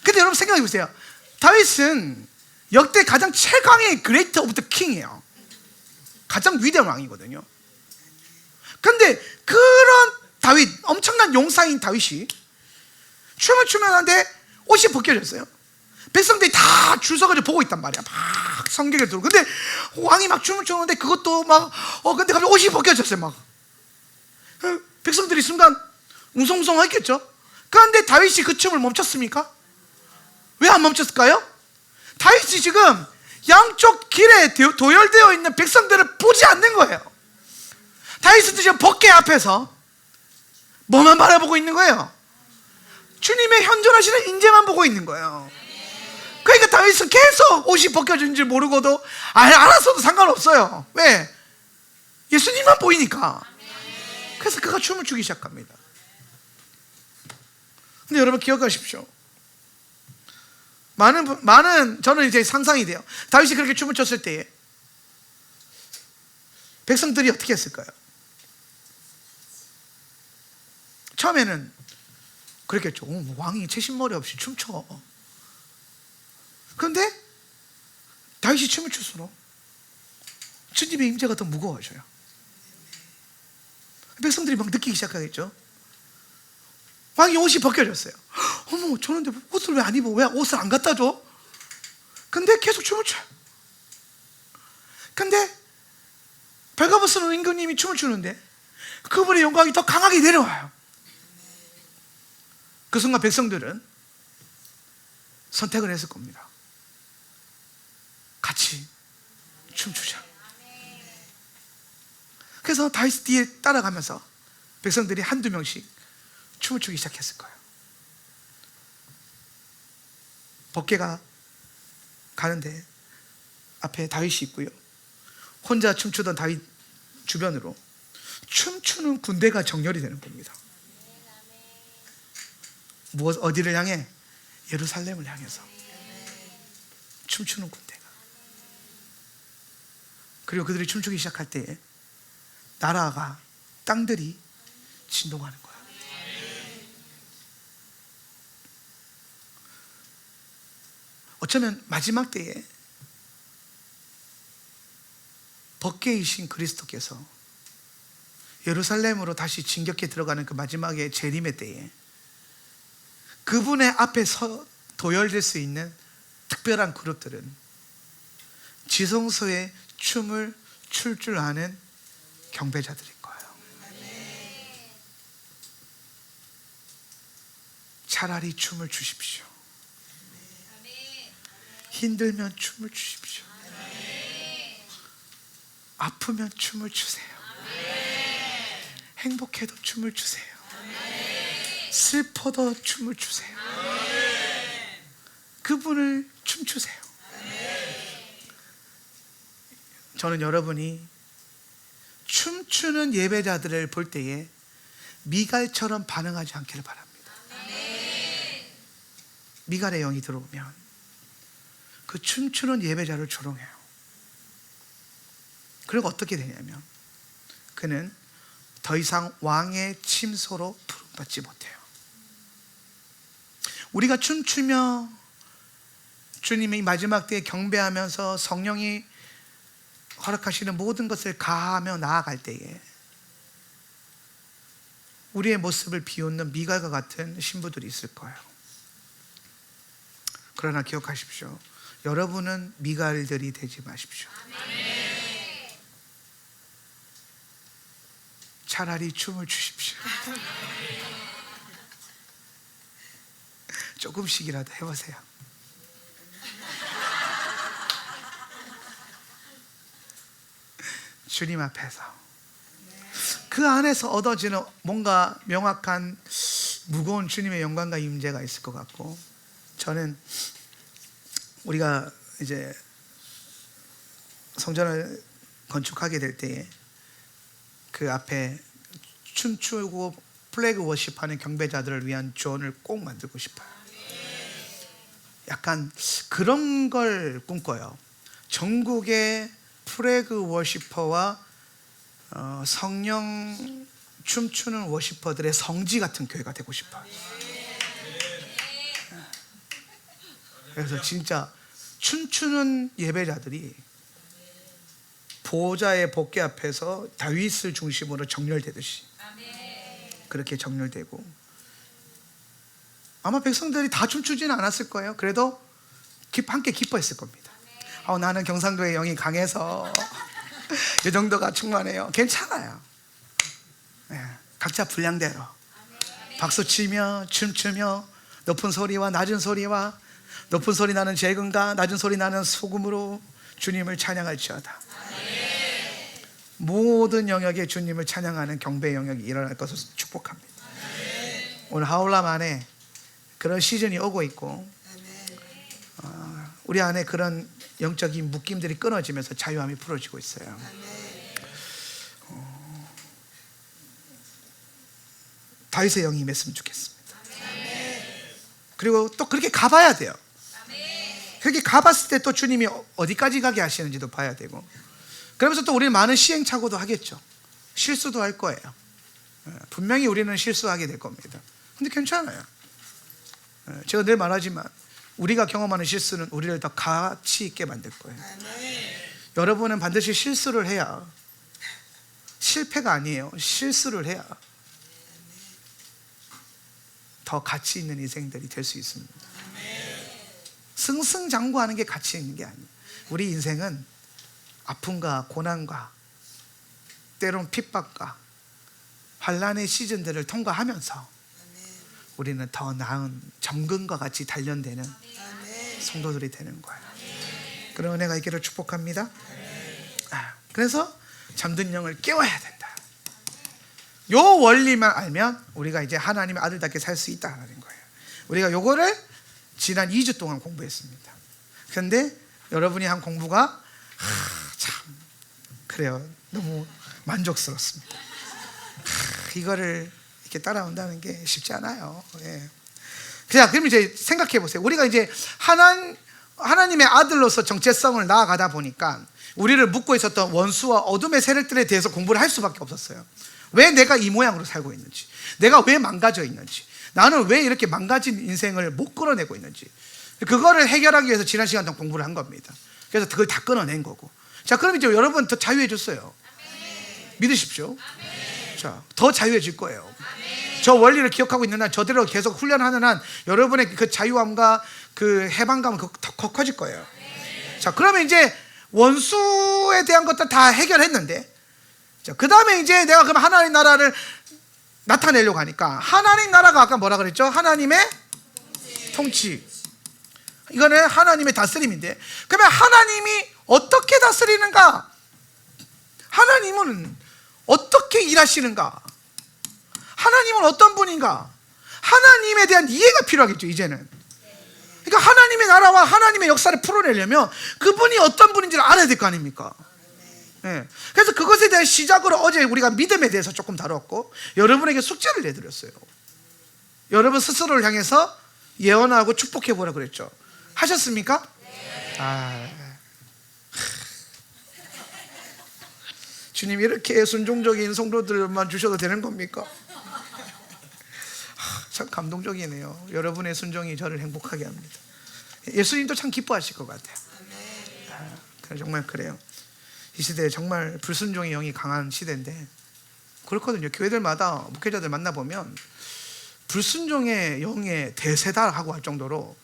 근데 여러분 생각해 보세요. 다윗은 역대 가장 최강의 그레이트 오브 더 킹이에요. 가장 위대한 왕이거든요. 근데 그런 다윗, 엄청난 용사인 다윗이 춤을 추면 하는데 옷이 벗겨졌어요. 백성들이 다 줄 서가지고 보고 있단 말이야. 막 성경을 들고. 근데 왕이 막 춤을 추는데 그것도 막 근데 갑자기 옷이 벗겨졌어요. 막 백성들이 순간 웅성웅성했겠죠. 그런데 다윗이 그 춤을 멈췄습니까? 왜 안 멈췄을까요? 다윗이 지금 양쪽 길에 도열되어 있는 백성들을 보지 않는 거예요. 다윗은 지금 법궤 앞에서 뭐만 바라보고 있는 거예요? 주님의 현존하시는 인재만 보고 있는 거예요. 그러니까 다윗은 계속 옷이 벗겨진 줄 모르고도 알았어도 상관없어요. 왜? 예수님만 보이니까. 그래서 그가 춤을 추기 시작합니다. 근데 여러분 기억하십시오. 많은 저는 이제 상상이 돼요. 다윗이 그렇게 춤을 췄을 때에 백성들이 어떻게 했을까요? 처음에는 그랬겠죠. 왕이 채신머리 없이 춤춰. 그런데 다윗이 춤을 출수록 주님의 임재가 더 무거워져요. 백성들이 막 느끼기 시작하겠죠. 왕이 옷이 벗겨졌어요. 어머, 저런데 옷을 왜 안 입어? 왜 옷을 안 갖다 줘? 근데 계속 춤을 춰요. 근데 발가벗은 임금님이 춤을 추는데 그분의 영광이 더 강하게 내려와요. 그 순간 백성들은 선택을 했을 겁니다. 같이 춤추자. 그래서 다윗 뒤에 따라가면서 백성들이 한두 명씩 춤을 추기 시작했을 거예요. 법궤가 가는데 앞에 다윗이 있고요. 혼자 춤추던 다윗 주변으로 춤추는 군대가 정렬이 되는 겁니다. 어디를 향해? 예루살렘을 향해서 춤추는 군대가. 그리고 그들이 춤추기 시작할 때에 나라가, 땅들이 진동하는 거예요. 어쩌면 마지막 때에 법궤이신 그리스도께서 예루살렘으로 다시 진격해 들어가는 그 마지막의 재림의 때에 그분의 앞에 도열될 수 있는 특별한 그룹들은 지성소에 춤을 출 줄 아는 경배자들일 거예요. 차라리 춤을 추십시오. 힘들면 춤을 추십시오. 아프면 춤을 추세요. 행복해도 춤을 추세요. 슬퍼도 춤을 추세요. 그분을 춤추세요. 저는 여러분이 춤추는 예배자들을 볼 때에 미갈처럼 반응하지 않기를 바랍니다. 미갈의 영이 들어오면 그 춤추는 예배자를 조롱해요. 그리고 어떻게 되냐면 그는 더 이상 왕의 침소로 부름받지 못해요. 우리가 춤추며 주님의 마지막 때에 경배하면서 성령이 허락하시는 모든 것을 가하며 나아갈 때에 우리의 모습을 비웃는 미갈과 같은 신부들이 있을 거예요. 그러나 기억하십시오. 여러분은 미갈들이 되지 마십시오. 차라리 춤을 추십시오. 조금씩이라도 해보세요. 주님 앞에서 그 안에서 얻어지는 뭔가 명확한 무거운 주님의 영광과 임재가 있을 것 같고, 저는 우리가 이제 성전을 건축하게 될 때에 그 앞에 춤추고 플래그 워십하는 경배자들을 위한 존을 꼭 만들고 싶어요. 약간 그런 걸 꿈꿔요. 전국의 플래그 워시퍼와 성령 춤추는 워시퍼들의 성지 같은 교회가 되고 싶어요. 그래서 진짜 춤추는 예배자들이 보호자의 복궤 앞에서 다윗을 중심으로 정렬되듯이 그렇게 정렬되고, 아마 백성들이 다 춤추지는 않았을 거예요. 그래도 함께 기뻐했을 겁니다. 나는 경상도의 영이 강해서 이 정도가 충만해요. 괜찮아요. 네, 각자 분량대로 박수치며 춤추며 높은 소리와 낮은 소리와 높은 소리 나는 재금과 낮은 소리 나는 소금으로 주님을 찬양할지어다. 모든 영역에 주님을 찬양하는 경배의 영역이 일어날 것을 축복합니다. 오늘 하울람 안에 그런 시즌이 오고 있고, 우리 안에 그런 영적인 묶임들이 끊어지면서 자유함이 풀어지고 있어요. 다윗의 영이 임했으면 좋겠습니다. 그리고 또 그렇게 가봐야 돼요. 그렇게 가봤을 때 또 주님이 어디까지 가게 하시는지도 봐야 되고, 그러면서 또 우리는 많은 시행착오도 하겠죠. 실수도 할 거예요. 분명히 우리는 실수하게 될 겁니다. 근데 괜찮아요. 제가 늘 말하지만 우리가 경험하는 실수는 우리를 더 가치 있게 만들 거예요. 여러분은 반드시 실수를 해야, 실패가 아니에요, 실수를 해야 더 가치 있는 인생들이 될 수 있습니다. 승승장구하는 게 가치 있는 게 아니에요. 우리 인생은 아픔과 고난과 때론 핍박과 환난의 시즌들을 통과하면서 우리는 더 나은 정금과 같이 단련되는 성도들이 되는 거예요. 그런 은혜가 있기를 축복합니다. 그래서 잠든 영을 깨워야 된다. 요 원리만 알면 우리가 이제 하나님의 아들답게 살 수 있다는 거예요. 우리가 요거를 지난 2주 동안 공부했습니다. 그런데 여러분이 한 공부가 참 그래요. 너무 만족스럽습니다. 이거를 이렇게 따라온다는 게 쉽지 않아요. 예. 그럼 이제 생각해 보세요. 우리가 이제 하나님의 아들로서 정체성을 나아가다 보니까 우리를 묶고 있었던 원수와 어둠의 세력들에 대해서 공부를 할 수밖에 없었어요. 왜 내가 이 모양으로 살고 있는지, 내가 왜 망가져 있는지, 나는 왜 이렇게 망가진 인생을 못 끌어내고 있는지, 그거를 해결하기 위해서 지난 시간 동안 공부를 한 겁니다. 그래서 그걸 다 끊어낸 거고. 자, 그럼 이제 여러분 더 자유해졌어요. 믿으십시오. 자, 더 자유해질 거예요. 저 원리를 기억하고 있는 한, 저대로 계속 훈련하는 한 여러분의 그 자유함과 그 해방감은 더 커질 거예요. 자, 그러면 이제 원수에 대한 것들 다 해결했는데, 자, 그 다음에 이제 내가 그럼 하나님 나라를 나타내려고 하니까, 하나님 나라가 아까 뭐라 그랬죠? 하나님의 통치. 이거는 하나님의 다스림인데, 그러면 하나님이 어떻게 다스리는가? 하나님은 어떻게 일하시는가? 하나님은 어떤 분인가? 하나님에 대한 이해가 필요하겠죠, 이제는. 그러니까 하나님의 나라와 하나님의 역사를 풀어내려면 그분이 어떤 분인지를 알아야 될 거 아닙니까? 네. 그래서 그것에 대한 시작으로 어제 우리가 믿음에 대해서 조금 다뤘고, 여러분에게 숙제를 내드렸어요. 여러분 스스로를 향해서 예언하고 축복해 보라 그랬죠. 하셨습니까? 주님, 이렇게 순종적인 성도들만 주셔도 되는 겁니까? 참 감동적이네요. 여러분의 순종이 저를 행복하게 합니다. 예수님도 참 기뻐하실 것 같아요. 정말 그래요. 이 시대에 정말 불순종의 영이 강한 시대인데 그렇거든요. 교회들마다 목회자들 만나보면 불순종의 영의 대세다 하고 할 정도로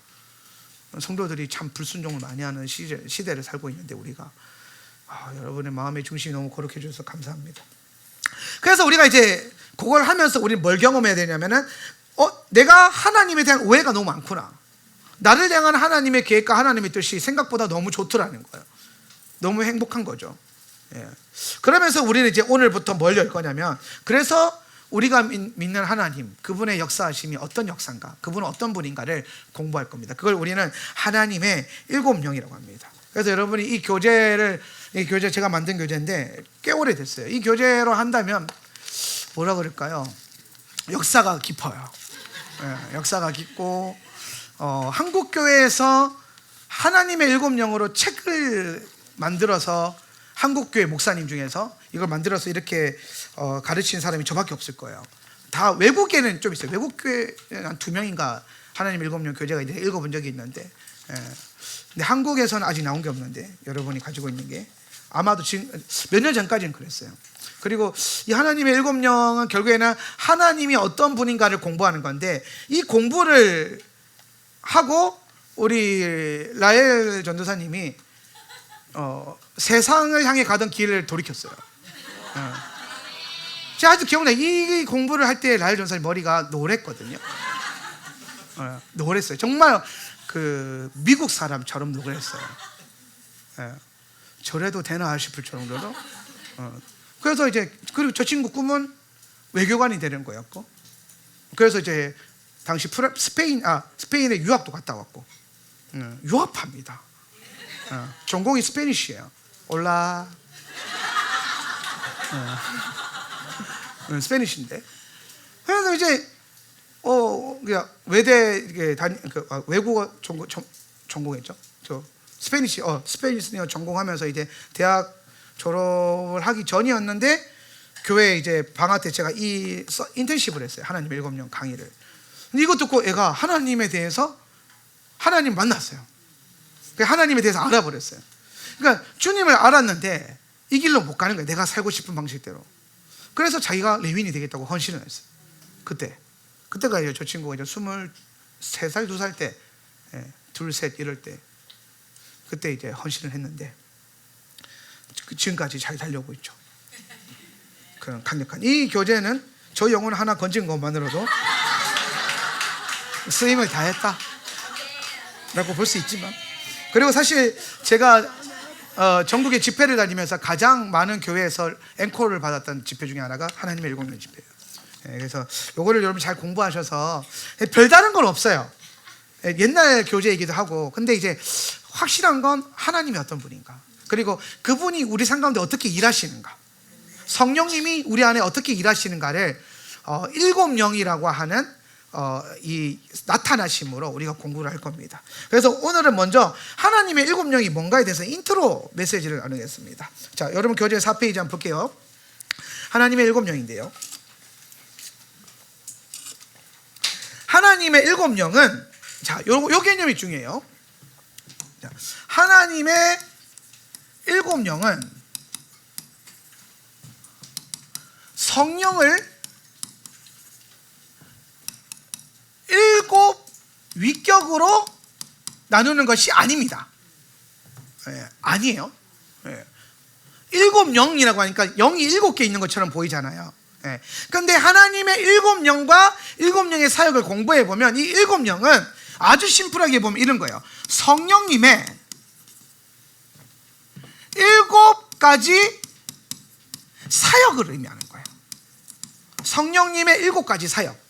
성도들이 참 불순종을 많이 하는 시대를 살고 있는데 우리가 여러분의 마음의 중심이 너무 거룩해 주셔서 감사합니다. 그래서 우리가 이제 그걸 하면서 우리는 뭘 경험해야 되냐면은 내가 하나님에 대한 오해가 너무 많구나. 나를 향한 하나님의 계획과 하나님의 뜻이 생각보다 너무 좋더라는 거예요. 너무 행복한 거죠. 그러면서 우리는 이제 오늘부터 뭘 열 거냐면, 그래서 우리가 믿는 하나님, 그분의 역사하심이 어떤 역사인가, 그분은 어떤 분인가를 공부할 겁니다. 그걸 우리는 하나님의 7영이라고 합니다. 그래서 여러분이 이 교재 제가 만든 교재인데 꽤 오래됐어요. 이 교재로 한다면 뭐라 그럴까요? 역사가 깊어요. 역사가 깊고 한국 교회에서 하나님의 7영으로 책을 만들어서 한국 교회 목사님 중에서 이걸 만들어서 이렇게 가르치는 사람이 저밖에 없을 거예요. 다 외국에는 좀 있어요. 외국 교회 한 2명인가 하나님 7영 교재가 이제 읽어본 적이 있는데, 근데 한국에서는 아직 나온 게 없는데 여러분이 가지고 있는 게 아마도 지금 몇 년 전까지는 그랬어요. 그리고 이 하나님의 7영은 결국에는 하나님이 어떤 분인가를 공부하는 건데, 이 공부를 하고 우리 라엘 전도사님이 세상을 향해 가던 길을 돌이켰어요. 제가 아직도 기억나요. 이 공부를 할 때 라엘 전도사님 머리가 노랬거든요. 노랬어요. 정말 그 미국 사람처럼 노랬어요. 저래도 되나 싶을 정도로. 그래서 이제 그리고 저 친구 꿈은 외교관이 되는 거였고, 그래서 이제 당시 스페인에 유학도 갔다 왔고, 유학파입니다. 전공이 스페니쉬예요. 올라. 스페니쉬인데. 그래서 이제 그냥 외대 외국어 전공했죠. 저 스페니쉬 전공하면서 이제 대학 졸업을 하기 전이었는데, 교회 이제 방학 때 제가 이 인턴십을 했어요. 하나님 7영 강의를. 근데 이거 듣고 애가 하나님에 대해서 하나님 만났어요. 하나님에 대해서 알아버렸어요. 그러니까 주님을 알았는데 이 길로 못 가는 거예요. 내가 살고 싶은 방식대로. 그래서 자기가 레윈이 되겠다고 헌신을 했어요. 그때가 이제 저 친구가 이제 23살, 2살 때, 둘, 셋 이럴 때, 그때 이제 헌신을 했는데 지금까지 잘 살려고 있죠. 그런 강력한 이 교재는 저 영혼 하나 건진 것만으로도 쓰임을 다했다 라고 볼 수 있지만, 그리고 사실 제가 전국의 집회를 다니면서 가장 많은 교회에서 앵콜을 받았던 집회 중에 하나가 하나님의 7영 집회예요. 그래서 요거를 여러분 잘 공부하셔서, 별다른 건 없어요. 옛날 교재이기도 하고, 근데 이제 확실한 건 하나님이 어떤 분인가, 그리고 그분이 우리 삶 가운데 어떻게 일하시는가, 성령님이 우리 안에 어떻게 일하시는가를 7영이라고 하는 이 나타나심으로 우리가 공부를 할 겁니다. 그래서 오늘은 먼저 하나님의 7영이 뭔가에 대해서 인트로 메시지를 나누겠습니다. 자, 여러분 교재 4페이지 한번 볼게요. 하나님의 7영인데요, 하나님의 7영은 자, 요 개념이 중요해요. 자, 하나님의 7영은 성령을 7 위격으로 나누는 것이 아닙니다. 아니에요. 7영이라고 하니까 0이 7개 있는 것처럼 보이잖아요. 그런데 하나님의 7영과 7영의 사역을 공부해 보면 이 7영은 아주 심플하게 보면 이런 거예요. 성령님의 7가지 사역을 의미하는 거예요. 성령님의 7가지 사역.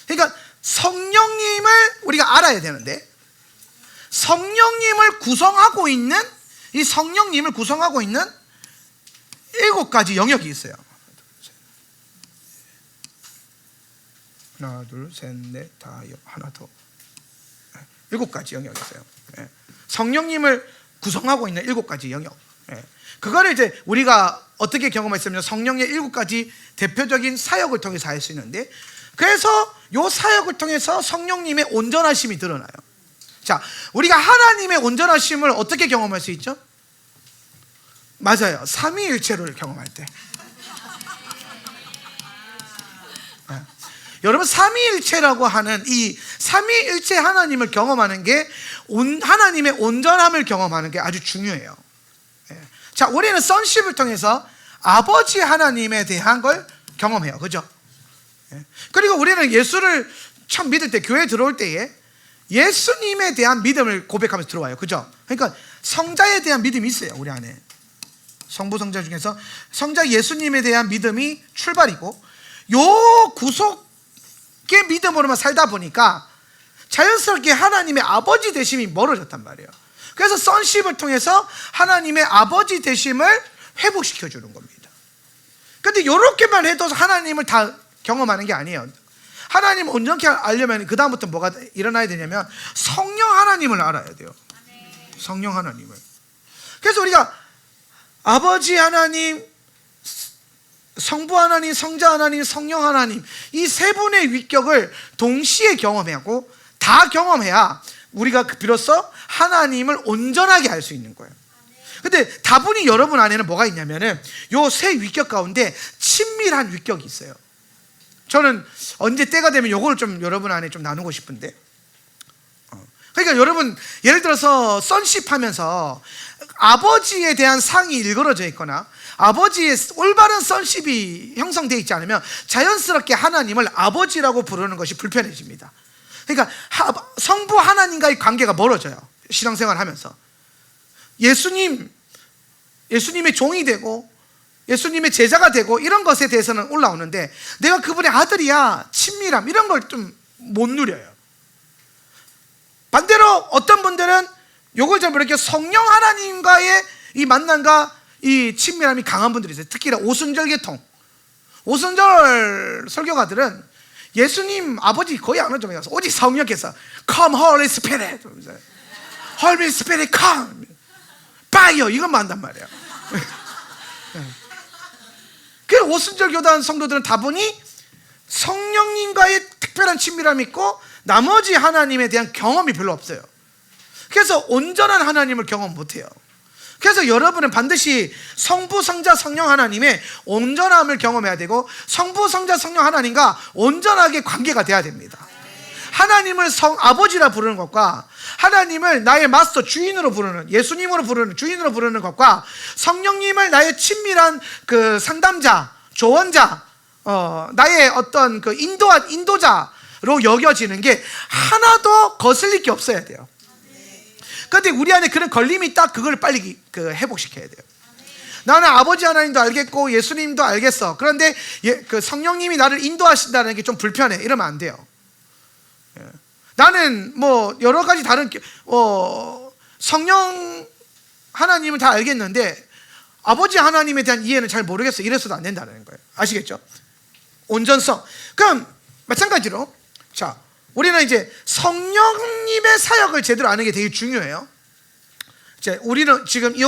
그러니까 성령님을 우리가 알아야 되는데, 성령님을 구성하고 있는, 이 성령님을 구성하고 있는 7가지 영역이 있어요. 하나, 둘, 셋, 넷, 다, 하나 더. 7가지 영역이 있어요. 예. 성령님을 구성하고 있는 7가지 영역. 예. 그거를 이제 우리가 어떻게 경험했으면 성령의 7가지 대표적인 사역을 통해서 할 수 있는데, 그래서 이 사역을 통해서 성령님의 온전하심이 드러나요. 자, 우리가 하나님의 온전하심을 어떻게 경험할 수 있죠? 맞아요. 삼위일체를 경험할 때. 네. 여러분, 삼위일체라고 하는 이 삼위일체 하나님을 경험하는 게 하나님의 온전함을 경험하는 게 아주 중요해요. 네. 자, 우리는 sonship을 통해서 아버지 하나님에 대한 걸 경험해요. 그죠? 네. 그리고 우리는 예수를 처음 믿을 때, 교회에 들어올 때에 예수님에 대한 믿음을 고백하면서 들어와요. 그죠? 그러니까 성자에 대한 믿음이 있어요. 우리 안에. 성부, 성자 중에서 성자 예수님에 대한 믿음이 출발이고, 요 구속의 믿음으로만 살다 보니까 자연스럽게 하나님의 아버지 되심이 멀어졌단 말이에요. 그래서 sonship을 통해서 하나님의 아버지 되심을 회복시켜 주는 겁니다. 근데 이렇게만 해도 하나님을 다 경험하는 게 아니에요. 하나님 온전히 알려면 그 다음부터 뭐가 일어나야 되냐면 성령 하나님을 알아야 돼요. 성령 하나님을. 그래서 우리가 아버지 하나님, 성부 하나님, 성자 하나님, 성령 하나님, 이 세 분의 위격을 동시에 경험하고 다 경험해야 우리가 비로소 하나님을 온전하게 알 수 있는 거예요. 근데 다분히 여러분 안에는 뭐가 있냐면은 요 세 위격 가운데 친밀한 위격이 있어요. 저는 언제 때가 되면 요거를 좀 여러분 안에 좀 나누고 싶은데, 그러니까 여러분 예를 들어서 sonship 하면서 아버지에 대한 상이 일그러져 있거나 아버지의 올바른 sonship이 형성되어 있지 않으면 자연스럽게 하나님을 아버지라고 부르는 것이 불편해집니다. 그러니까 성부 하나님과의 관계가 멀어져요. 신앙생활 하면서 예수님의 종이 되고 예수님의 제자가 되고 이런 것에 대해서는 올라오는데, 내가 그분의 아들이야, 친밀함 이런 걸 좀 못 누려요. 반대로 어떤 분들은 요걸 잘 모르게 성령 하나님과의 이 만남과 이 친밀함이 강한 분들이 있어요. 특히나 오순절 계통, 오순절 설교가들은 예수님 아버지 거의 안 오죠. 오직 성령께서 Come Holy Spirit, Holy Spirit come, Fire 이것만 한단 말이에요. 그 오순절 교단 성도들은 다분히 성령님과의 특별한 친밀함이 있고 나머지 하나님에 대한 경험이 별로 없어요. 그래서 온전한 하나님을 경험 못해요. 그래서 여러분은 반드시 성부, 성자, 성령 하나님의 온전함을 경험해야 되고, 성부, 성자, 성령 하나님과 온전하게 관계가 돼야 됩니다. 하나님을 아버지라 부르는 것과 하나님을 나의 마스터, 주인으로 부르는, 예수님으로 부르는, 주인으로 부르는 것과 성령님을 나의 친밀한 그 상담자, 조언자, 나의 어떤 그 인도자로 여겨지는 게 하나도 거슬릴 게 없어야 돼요. 그런데 우리 안에 그런 걸림이 있다. 그걸 빨리 회복시켜야 돼요. 나는 아버지 하나님도 알겠고 예수님도 알겠어. 그런데 그 성령님이 나를 인도하신다는 게 좀 불편해. 이러면 안 돼요. 나는 뭐 여러 가지 다른 성령 하나님을 다 알겠는데 아버지 하나님에 대한 이해는 잘 모르겠어. 이래서도 안 된다는 거예요. 아시겠죠? 온전성. 그럼 마찬가지로 자, 우리는 이제 성령님의 사역을 제대로 아는 게 되게 중요해요. 이제 우리는 지금 이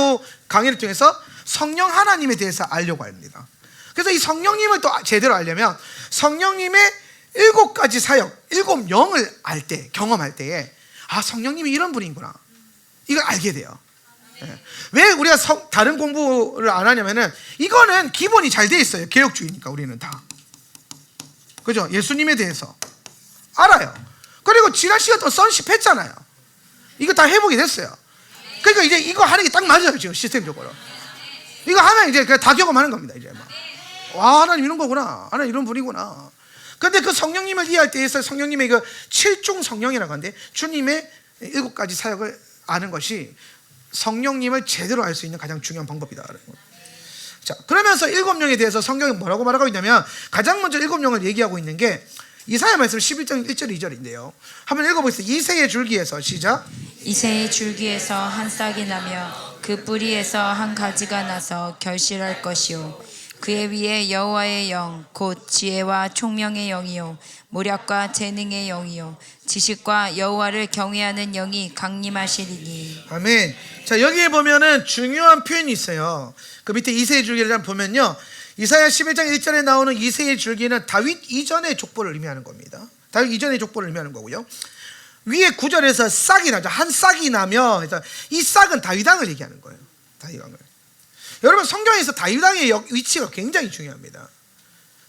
강의를 통해서 성령 하나님에 대해서 알려고 합니다. 그래서 이 성령님을 또 제대로 알려면 성령님의 7가지 사역, 7영을 알 때, 경험할 때에 아, 성령님이 이런 분이구나, 이걸 알게 돼요. 왜 우리가 다른 공부를 안 하냐면은 이거는 기본이 잘 돼 있어요. 개혁주의니까 우리는 다. 그죠? 예수님에 대해서 알아요. 그리고 지난 시간 동안 sonship 했잖아요. 이거 다 회복이 됐어요. 그러니까 이제 이거 하는 게 딱 맞아요. 지금 시스템적으로 이거 하면 이제 그냥 다 경험하는 겁니다. 이제 막 와, 하나님 이런 거구나, 하나님 이런 분이구나. 근데 그 성령님을 이해할 때 있어서 성령님의 그 7중 성령이라고 하는데, 주님의 7가지 사역을 아는 것이 성령님을 제대로 알 수 있는 가장 중요한 방법이다. 자, 그러면서 7영에 대해서 성경이 뭐라고 말하고 있냐면, 가장 먼저 7영을 얘기하고 있는 게 이사야 말씀 11장 1절 2절인데요. 한번 읽어보겠습니다. 이새의 줄기에서, 시작. 이새의 줄기에서 한 싹이 나며 그 뿌리에서 한 가지가 나서 결실할 것이요 그의 위에 여호와의 영 곧 지혜와 총명의 영이요 모략과 재능의 영이요 지식과 여호와를 경외하는 영이 강림하시리니. 아멘. 자, 여기에 보면은 중요한 표현이 있어요. 그 밑에 이새의 줄기를 보면요, 이사야 11장 1절에 나오는 이새의 줄기는 다윗 이전의 족보를 의미하는 겁니다. 다윗 이전의 족보를 의미하는 거고요. 위에 9절에서 싹이 나죠. 한 싹이 나며, 그래서 이 싹은 다윗 왕을 얘기하는 거예요. 다윗 왕을. 여러분, 성경에서 다윗 왕의 위치가 굉장히 중요합니다.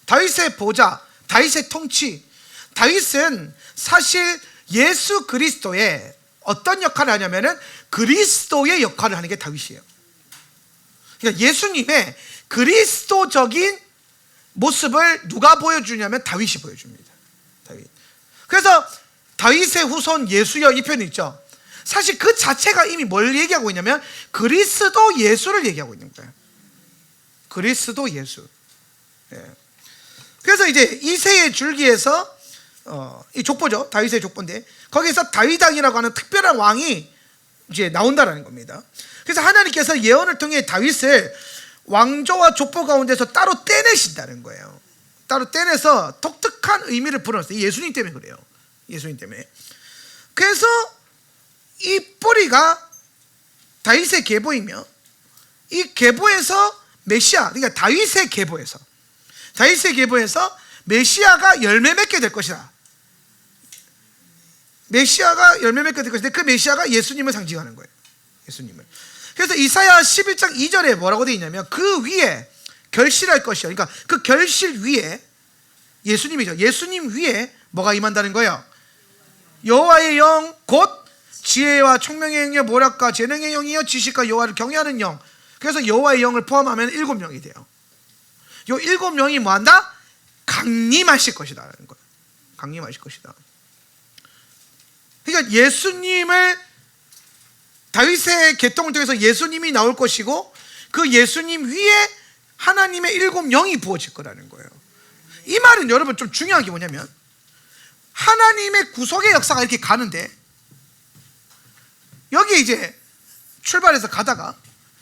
다윗의 보좌, 다윗의 통치. 다윗은 사실 예수 그리스도의 어떤 역할을 하냐면은 그리스도의 역할을 하는 게 다윗이에요. 그러니까 예수님의 그리스도적인 모습을 누가 보여주냐면 다윗이 보여줍니다. 다윗. 그래서 다윗의 후손 예수여, 이 표현이 있죠. 사실 그 자체가 이미 뭘 얘기하고 있냐면 그리스도 예수를 얘기하고 있는 거예요. 그리스도 예수. 예. 그래서 이제 이새의 줄기에서 이 족보죠. 다윗의 족보인데 거기서 다윗 왕이라고 하는 특별한 왕이 이제 나온다라는 겁니다. 그래서 하나님께서 예언을 통해 다윗을 왕조와 족보 가운데서 따로 떼내신다는 거예요. 따로 떼내서 독특한 의미를 불어넣었어요. 예수님 때문에 그래요. 예수님 때문에. 그래서 이 뿌리가 다윗의 계보이며 이 계보에서 메시아, 그러니까 다윗의 계보에서 메시아가 열매 맺게 될 것이다. 메시아가 열매 맺게 될 것인데 그 메시아가 예수님을 상징하는 거예요. 예수님을. 그래서 이사야 11장 2절에 뭐라고 되어 있냐면 그 위에 결실할 것이요. 그러니까 그 결실 위에 예수님이죠. 예수님 위에 뭐가 임한다는 거예요? 여호와의 영 곧 지혜와 총명의 영이요 모략과 재능의 영이요 지식과 여호와를 경외하는 영. 그래서 여호와의 영을 포함하면 7명이 돼요. 요 7명이 뭐한다? 강림하실 것이다 라는 거예요. 강림하실 것이다. 그러니까 예수님을, 다윗의 계통을 통해서 예수님이 나올 것이고 그 예수님 위에 하나님의 7영이 부어질 거라는 거예요. 이 말은 여러분 좀 중요한 게 뭐냐면 하나님의 구속의 역사가 이렇게 가는데 여기 이제 출발해서 가다가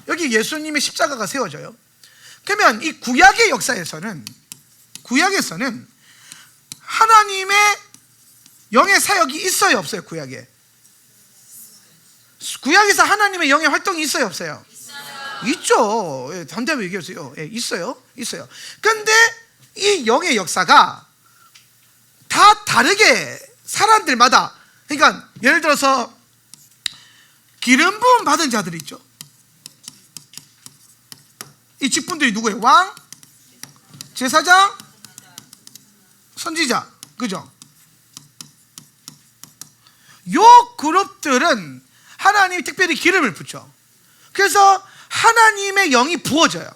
여기 예수님의 십자가가 세워져요. 그러면 이 구약의 역사에서는 하나님의 영의 사역이 있어요, 없어요? 구약에서 하나님의 영의 활동이 있어요, 없어요? 있죠. 예, 반대로 얘기하세요. 예, 있어요. 근데 이 영의 역사가 다 다르게 사람들마다, 그러니까 예를 들어서 기름 부음 받은 자들이 있죠. 이 직분들이 누구예요? 왕, 제사장, 선지자, 그죠? 요 그룹들은 하나님이 특별히 기름을 붓죠. 그래서 하나님의 영이 부어져요.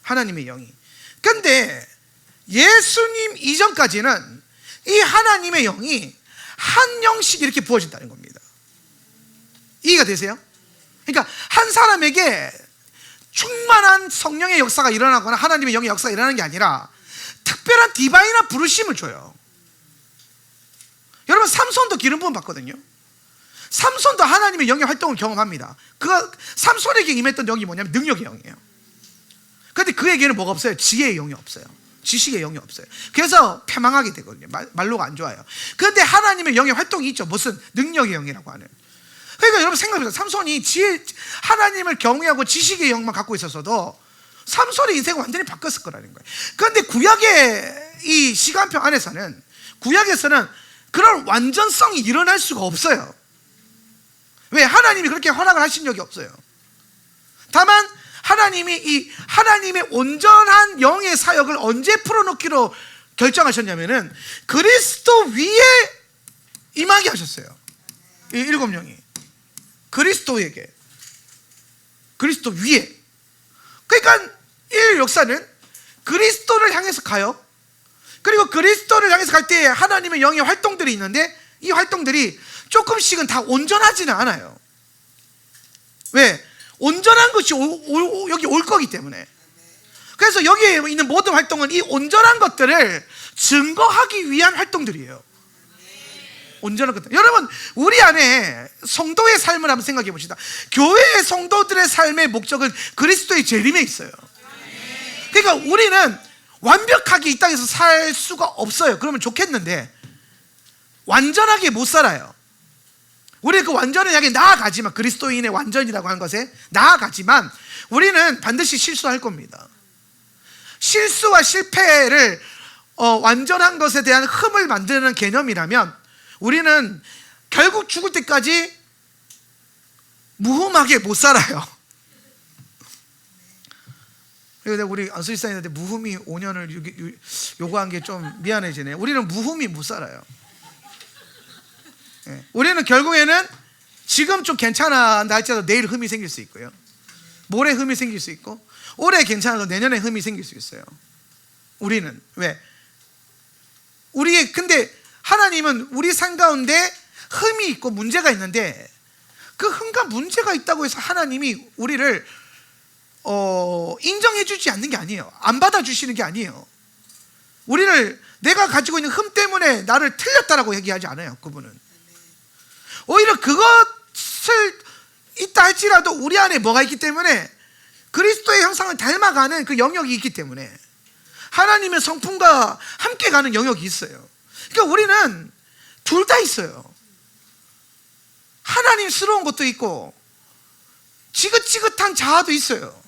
하나님의 영이. 근데 예수님 이전까지는 이 하나님의 영이 한 영씩 이렇게 부어진다는 겁니다. 이해가 되세요? 그러니까 한 사람에게 충만한 성령의 역사가 일어나거나 하나님의 영의 역사가 일어나는 게 아니라 특별한 디바인한 부르심을 줘요. 여러분, 삼손도 기름 부음 받거든요. 삼손도 하나님의 영의 활동을 경험합니다. 삼손에게 임했던 영이 뭐냐면 능력의 영이에요. 그런데 그에게는 뭐가 없어요? 지혜의 영이 없어요. 지식의 영이 없어요. 그래서 패망하게 되거든요. 말로가 안 좋아요. 그런데 하나님의 영의 활동이 있죠. 무슨 능력의 영이라고 하는. 그러니까 여러분 생각해보세요. 삼손이 하나님을 경외하고 지식의 영만 갖고 있었어도 삼손의 인생은 완전히 바뀌었을 거라는 거예요. 그런데 구약의 이 시간표 안에서는, 구약에서는 그런 완전성이 일어날 수가 없어요. 왜? 하나님이 그렇게 허락을 하신 적이 없어요. 다만 하나님이 이 하나님의 온전한 영의 사역을 언제 풀어놓기로 결정하셨냐면은 그리스도 위에 임하게 하셨어요. 이 7명이 그리스도에게, 그리스도 위에. 그러니까 이 역사는 그리스도를 향해서 가요. 그리고 그리스도를 향해서 갈 때 하나님의 영의 활동들이 있는데 이 활동들이 조금씩은 다 온전하지는 않아요. 왜? 온전한 것이 여기 올 거기 때문에. 그래서 여기에 있는 모든 활동은 이 온전한 것들을 증거하기 위한 활동들이에요. 온전한 것들. 여러분, 우리 안에 성도의 삶을 한번 생각해 봅시다. 교회의 성도들의 삶의 목적은 그리스도의 재림에 있어요. 그러니까 우리는 완벽하게 이 땅에서 살 수가 없어요. 그러면 좋겠는데 완전하게 못 살아요. 우리 그 완전을 향해 나아가지만, 그리스도인의 완전이라고 하는 것에 나아가지만 우리는 반드시 실수할 겁니다. 실수와 실패를 완전한 것에 대한 흠을 만드는 개념이라면 우리는 결국 죽을 때까지 무흠하게 못 살아요. 그래서 우리 안수일사님한테 무흠이 5년을 요구한 게 좀 미안해지네. 우리는 무흠이 못 살아요. 우리는 결국에는 지금 좀 괜찮아 할지라도 내일 흠이 생길 수 있고요, 모레 흠이 생길 수 있고, 올해 괜찮아도 내년에 흠이 생길 수 있어요. 우리는 왜? 근데 하나님은 우리 삶 가운데 흠이 있고 문제가 있는데 그 흠과 문제가 있다고 해서 하나님이 우리를 인정해 주지 않는 게 아니에요. 안 받아주시는 게 아니에요. 우리를 내가 가지고 있는 흠 때문에 나를 틀렸다라고 얘기하지 않아요. 그분은 오히려 그것을 있다 할지라도 우리 안에 뭐가 있기 때문에, 그리스도의 형상을 닮아가는 그 영역이 있기 때문에 하나님의 성품과 함께 가는 영역이 있어요. 그러니까 우리는 둘 다 있어요. 하나님스러운 것도 있고 지긋지긋한 자아도 있어요.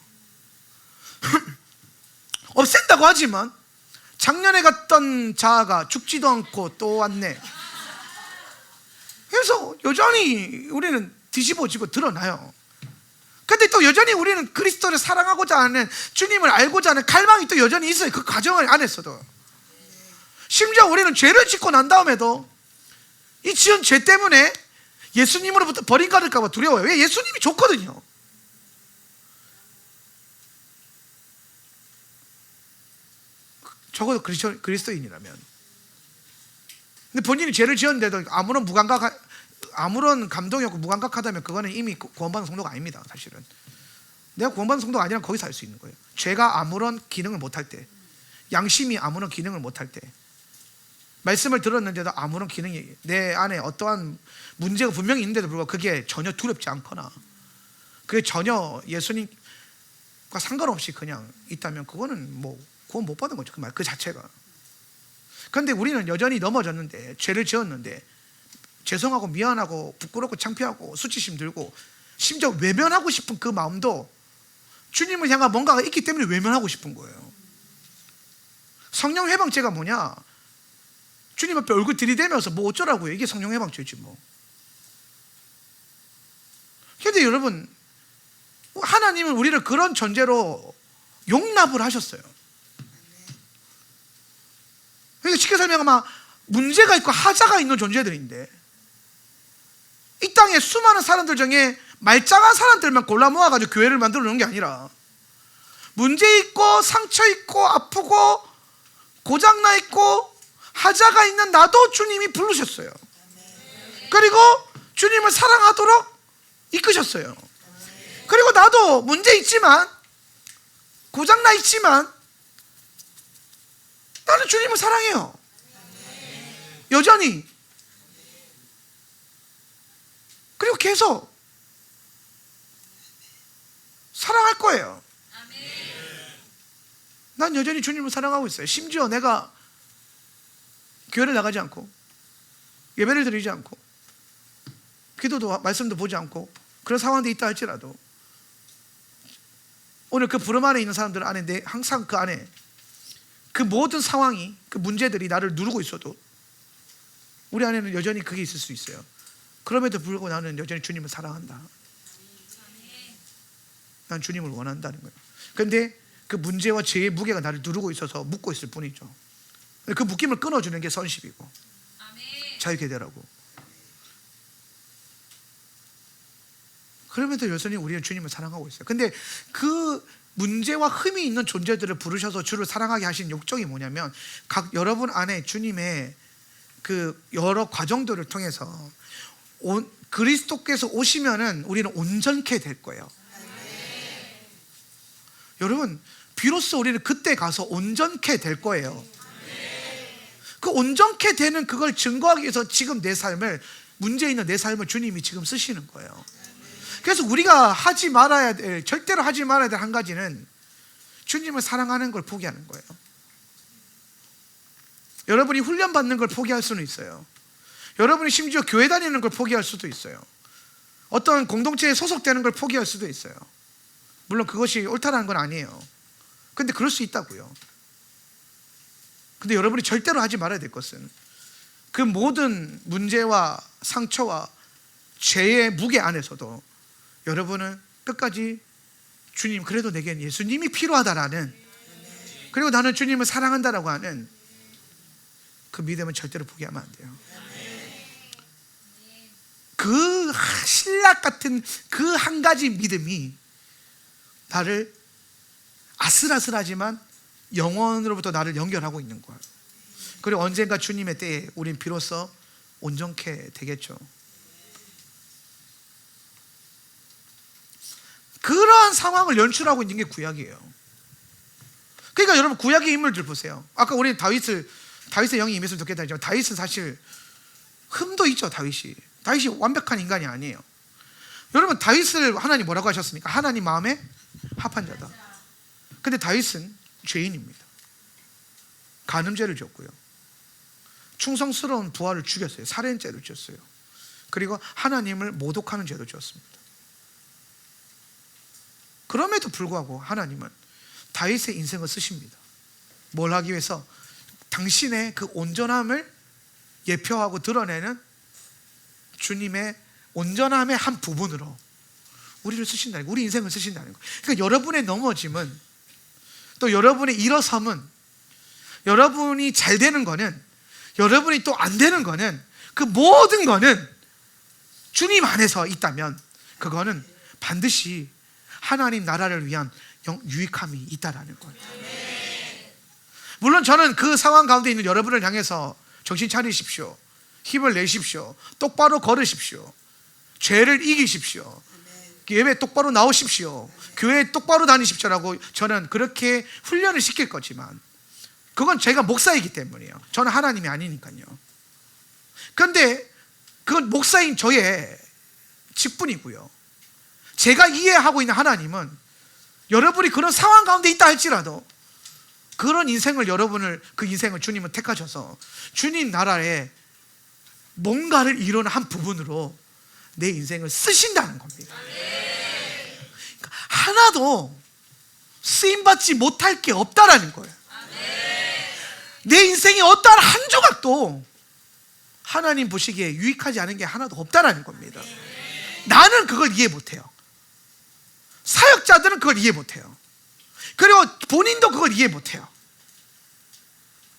없앤다고 하지만 작년에 갔던 자아가 죽지도 않고 또 왔네. 그래서 여전히 우리는 뒤집어지고 드러나요. 근데 또 여전히 우리는 그리스도를 사랑하고자 하는, 주님을 알고자 하는 갈망이 또 여전히 있어요. 그 과정 안에서도. 심지어 우리는 죄를 짓고 난 다음에도 이 지은 죄 때문에 예수님으로부터 버림받을까 봐 두려워요. 왜? 예수님이 좋거든요. 적어도 그리스도인이라면. 근데 본인이 죄를 지었는데도 아무런 감동이 없고 무감각하다면 그거는 이미 구원받은 성도가 아닙니다. 사실은 내가 구원받은 성도가 아니라 거기서 알 수 있는 거예요. 죄가 아무런 기능을 못할 때, 양심이 아무런 기능을 못할 때, 말씀을 들었는데도 아무런 기능이, 내 안에 어떠한 문제가 분명히 있는데도 불구하고 그게 전혀 두렵지 않거나 그게 전혀 예수님과 상관없이 그냥 있다면 그거는 뭐 구원 못 받은 거죠. 그 자체가. 그런데 우리는 여전히 넘어졌는데, 죄를 지었는데 죄송하고 미안하고 부끄럽고 창피하고 수치심 들고 심지어 외면하고 싶은 그 마음도 주님을 향한 뭔가가 있기 때문에 외면하고 싶은 거예요. 성령 해방죄가 뭐냐? 주님 앞에 얼굴 들이대면서 뭐 어쩌라고요? 이게 성령 해방죄지 뭐. 근데 여러분, 하나님은 우리를 그런 존재로 용납을 하셨어요. 그러니까 쉽게 설명하면 문제가 있고 하자가 있는 존재들인데, 이 땅에 수많은 사람들 중에 말짱한 사람들만 골라 모아가지고 교회를 만들어 놓은 게 아니라 문제 있고 상처 있고 아프고 고장나 있고 하자가 있는 나도 주님이 부르셨어요. 그리고 주님을 사랑하도록 이끄셨어요. 그리고 나도 문제 있지만 고장나 있지만 나는 주님을 사랑해요. 여전히. 그리고 계속 사랑할 거예요. 난 여전히 주님을 사랑하고 있어요. 심지어 내가 교회를 나가지 않고 예배를 드리지 않고 기도도 말씀도 보지 않고 그런 상황도 있다 할지라도 오늘 그 부름 안에 있는 사람들 안에 항상 그 안에 그 모든 상황이, 그 문제들이 나를 누르고 있어도 우리 안에는 여전히 그게 있을 수 있어요. 그럼에도 불구하고 나는 여전히 주님을 사랑한다. 난 주님을 원한다는 거예요. 그런데 그 문제와 죄의 무게가 나를 누르고 있어서 묶고 있을 뿐이죠. 그 묶임을 끊어주는 게 선십이고 자유케 되라고. 그럼에도 여전히 우리는 주님을 사랑하고 있어요. 근데 그 문제와 흠이 있는 존재들을 부르셔서 주를 사랑하게 하신 욕정이 뭐냐면, 여러분 안에 주님의 그 여러 과정들을 통해서 그리스도께서 오시면은 우리는 온전케 될 거예요. 여러분, 비로소 우리는 그때 가서 온전케 될 거예요. 그 온전케 되는 그걸 증거하기 위해서 지금 내 삶을, 문제 있는 내 삶을 주님이 지금 쓰시는 거예요. 그래서 우리가 하지 말아야 될, 절대로 하지 말아야 될 한 가지는 주님을 사랑하는 걸 포기하는 거예요. 여러분이 훈련받는 걸 포기할 수는 있어요. 여러분이 심지어 교회 다니는 걸 포기할 수도 있어요. 어떤 공동체에 소속되는 걸 포기할 수도 있어요. 물론 그것이 옳다라는 건 아니에요. 근데 그럴 수 있다고요. 근데 여러분이 절대로 하지 말아야 될 것은 그 모든 문제와 상처와 죄의 무게 안에서도 여러분은 끝까지 주님, 그래도 내겐 예수님이 필요하다라는, 그리고 나는 주님을 사랑한다라고 하는 그 믿음은 절대로 포기하면 안 돼요. 그 신락 같은 그 한 가지 믿음이 나를 아슬아슬하지만 영원으로부터 나를 연결하고 있는 거예요. 그리고 언젠가 주님의 때에 우린 비로소 온전케 되겠죠. 그러한 상황을 연출하고 있는 게 구약이에요. 그러니까 여러분, 구약의 인물들 보세요. 아까 우리 다윗의 영이 임했으면 좋겠다 했지만, 다윗은 사실 흠도 있죠. 다윗이 완벽한 인간이 아니에요. 여러분, 다윗을 하나님 뭐라고 하셨습니까? 하나님 마음에 합한 자다. 근데 다윗은 죄인입니다. 간음죄를 졌고요, 충성스러운 부하를 죽였어요. 살인죄를 졌어요. 그리고 하나님을 모독하는 죄도 졌습니다. 그럼에도 불구하고 하나님은 다윗의 인생을 쓰십니다. 뭘 하기 위해서? 당신의 그 온전함을 예표하고 드러내는 주님의 온전함의 한 부분으로 우리를 쓰신다는 거예요. 우리 인생을 쓰신다는 거예요. 그러니까 여러분의 넘어짐은, 또 여러분의 일어섬은, 여러분이 잘 되는 거는, 여러분이 또 안 되는 거는, 그 모든 거는 주님 안에서 있다면 그거는 반드시 하나님 나라를 위한 유익함이 있다라는 거예요. 물론 저는 그 상황 가운데 있는 여러분을 향해서 정신 차리십시오, 힘을 내십시오, 똑바로 걸으십시오, 죄를 이기십시오, 예배 똑바로 나오십시오, 교회 똑바로 다니십시오라고 저는 그렇게 훈련을 시킬 거지만, 그건 제가 목사이기 때문이에요. 저는 하나님이 아니니까요. 그런데 그건 목사인 저의 직분이고요, 제가 이해하고 있는 하나님은 여러분이 그런 상황 가운데 있다 할지라도 그런 인생을, 그 인생을 주님은 택하셔서 주님 나라에 뭔가를 이루는 한 부분으로 내 인생을 쓰신다는 겁니다. 그러니까 하나도 쓰임받지 못할 게 없다라는 거예요. 내 인생의 어떠한 한 조각도 하나님 보시기에 유익하지 않은 게 하나도 없다라는 겁니다. 나는 그걸 이해 못해요. 사역자들은 그걸 이해 못해요. 그리고 본인도 그걸 이해 못해요.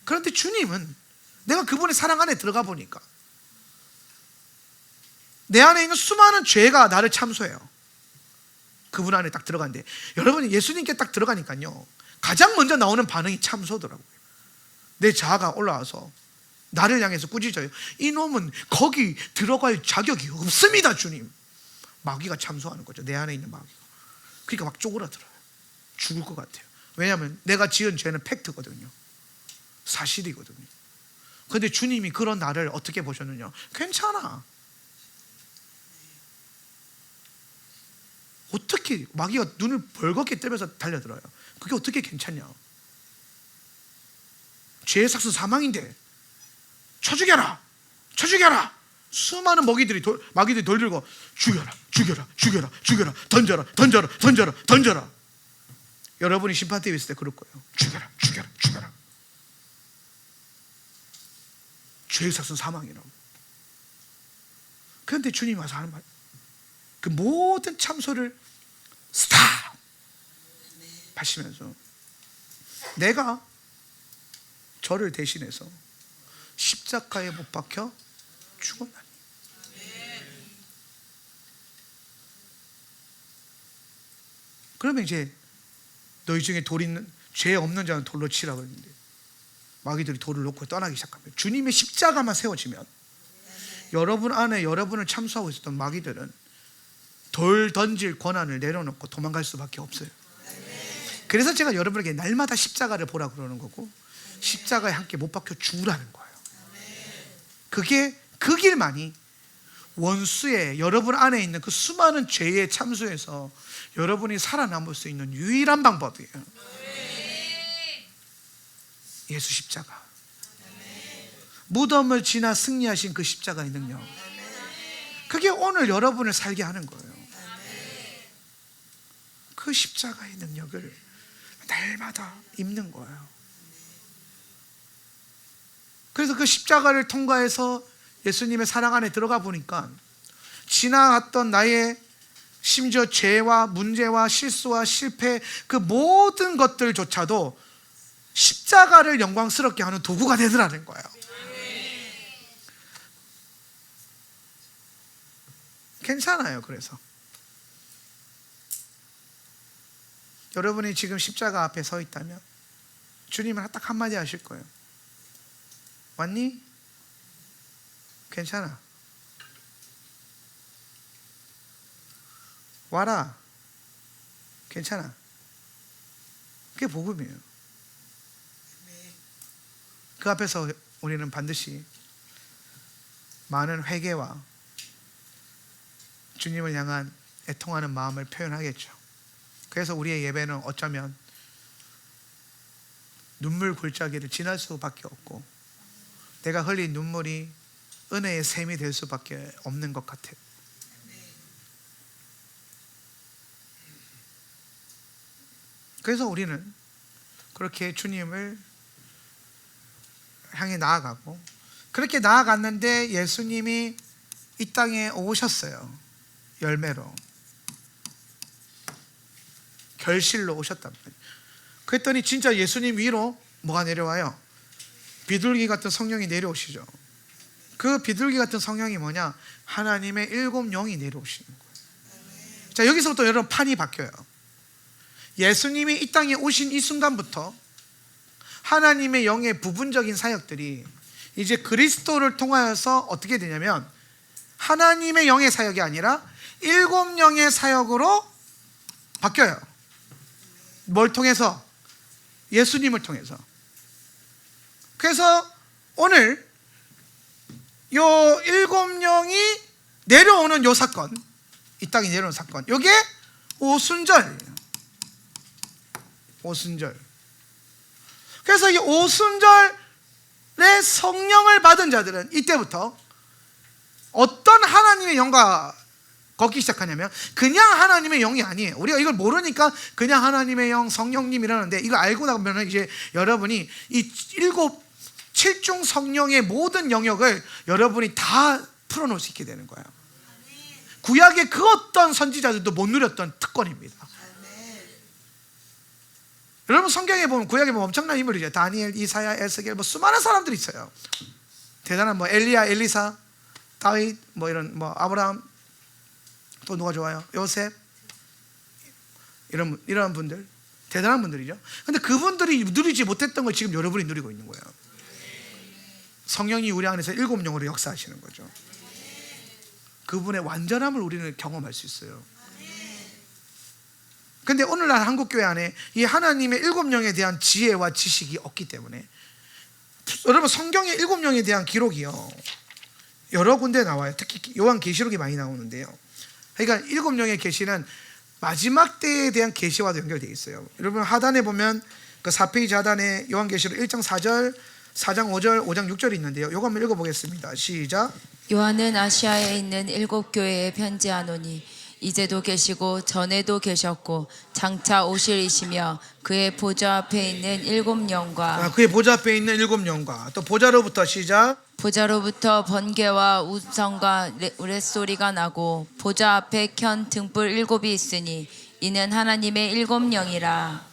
그런데 주님은, 내가 그분의 사랑 안에 들어가 보니까 내 안에 있는 수많은 죄가 나를 참소해요. 그분 안에 딱 들어갔는데, 여러분이 예수님께 딱 들어가니까요, 가장 먼저 나오는 반응이 참소더라고요. 내 자아가 올라와서 나를 향해서 꾸짖어요. 이놈은 거기 들어갈 자격이 없습니다, 주님. 마귀가 참소하는 거죠. 내 안에 있는 마귀가. 그러니까 막 쪼그라들어요. 죽을 것 같아요. 왜냐하면 내가 지은 죄는 팩트거든요, 사실이거든요. 그런데 주님이 그런 나를 어떻게 보셨느냐? 괜찮아. 어떻게 마귀가 눈을 벌겋게 뜨면서 달려들어요. 그게 어떻게 괜찮냐? 죄의 삭은 사망인데 쳐 죽여라, 쳐 죽여라. 수많은 마귀들이 돌 들고 죽여라, 죽여라, 죽여라, 죽여라, 던져라, 던져라, 던져라, 던져라. 여러분이 심판대에 있을 때 그럴 거예요. 죽여라, 죽여라, 죽여라. 죄의 삭은 사망이라고. 그런데 주님이 와서 하는 말, 그 모든 참소를 스탑 하시면서 내가 저를 대신해서 십자가에 못 박혀 죽었나니. 그러면 이제 너희 중에 죄 없는 자는 돌로 치라고 했는데 마귀들이 돌을 놓고 떠나기 시작하면, 주님의 십자가만 세워지면 여러분 안에 여러분을 참수하고 있었던 마귀들은 돌 던질 권한을 내려놓고 도망갈 수밖에 없어요. 그래서 제가 여러분에게 날마다 십자가를 보라 그러는 거고, 십자가에 함께 못 박혀 죽으라는 거예요. 그게 그 길만이 원수의, 여러분 안에 있는 그 수많은 죄의 참수에서 여러분이 살아남을 수 있는 유일한 방법이에요. 예수 십자가. 무덤을 지나 승리하신 그 십자가의 능력. 그게 오늘 여러분을 살게 하는 거예요. 그 십자가의 능력을 날마다 입는 거예요. 그래서 그 십자가를 통과해서 예수님의 사랑 안에 들어가 보니까 지나갔던 나의 심지어 죄와 문제와 실수와 실패 그 모든 것들조차도 십자가를 영광스럽게 하는 도구가 되더라는 거예요. 괜찮아요. 그래서 여러분이 지금 십자가 앞에 서 있다면 주님은 딱 한마디 하실 거예요. 왔니? 괜찮아. 와라. 괜찮아. 그게 복음이에요. 그 앞에서 우리는 반드시 많은 회개와 주님을 향한 애통하는 마음을 표현하겠죠. 그래서 우리의 예배는 어쩌면 눈물 골짜기를 지날 수밖에 없고 내가 흘린 눈물이 은혜의 샘이 될 수밖에 없는 것 같아요. 그래서 우리는 그렇게 주님을 향해 나아가고 그렇게 나아갔는데 예수님이 이 땅에 오셨어요. 열매로 결실로 오셨단 말이에요. 그랬더니 진짜 예수님 위로 뭐가 내려와요? 비둘기 같은 성령이 내려오시죠. 그 비둘기 같은 성령이 뭐냐? 하나님의 일곱 영이 내려오시는 거예요. 자, 여기서부터 여러분 판이 바뀌어요. 예수님이 이 땅에 오신 이 순간부터 하나님의 영의 부분적인 사역들이 이제 그리스도를 통하여서 어떻게 되냐면 하나님의 영의 사역이 아니라 일곱 영의 사역으로 바뀌어요. 뭘 통해서? 예수님을 통해서. 그래서 오늘 요 일곱 영이 내려오는 요 사건, 이 땅에 내려오는 사건, 요게 오순절이에요. 오순절. 그래서 이 오순절에 성령을 받은 자들은 이때부터 어떤 하나님의 영과 걷기 시작하냐면 그냥 하나님의 영이 아니에요. 우리가 이걸 모르니까 그냥 하나님의 영, 성령님 이러는데 이거 알고 나면 이제 여러분이 이 칠중 성령의 모든 영역을 여러분이 다 풀어놓을 수 있게 되는 거예요. 구약의 그 어떤 선지자들도 못 누렸던 특권입니다. 여러분 성경에 보면 구약에 보면 엄청난 인물이죠. 다니엘, 이사야, 에스겔 뭐 수많은 사람들이 있어요. 대단한 뭐 엘리야, 엘리사, 다윗 뭐 이런 뭐 아브라함 또 누가 좋아요? 요셉 이런 분들 대단한 분들이죠. 근데 그분들이 누리지 못했던 걸 지금 여러분이 누리고 있는 거예요. 성령이 우리 안에서 일곱 영으로 역사하시는 거죠. 그분의 완전함을 우리는 경험할 수 있어요. 근데 오늘날 한국교회 안에 이 하나님의 일곱 영에 대한 지혜와 지식이 없기 때문에 여러분 성경의 일곱 영에 대한 기록이요 여러 군데 나와요. 특히 요한계시록이 많이 나오는데요. 그러니까 일곱 영의 계시는 마지막 때에 대한 계시와도 연결되어 있어요. 여러분 하단에 보면 그 4페이지 하단에 요한계시록 1장 4절 4장 5절 5장 6절이 있는데요. 요거 한번 읽어보겠습니다. 시작. 요한은 아시아에 있는 일곱 교회에 편지하노니 이제도 계시고 전에도 계셨고 장차 오실이시며 그의 보좌 앞에 있는 일곱 영과 그의 보좌 앞에 있는 일곱 영과 또 보좌로부터 시작. 보좌로부터 번개와 우성과 우레소리가 나고 보좌 앞에 켠 등불 일곱이 있으니 이는 하나님의 일곱 영이라.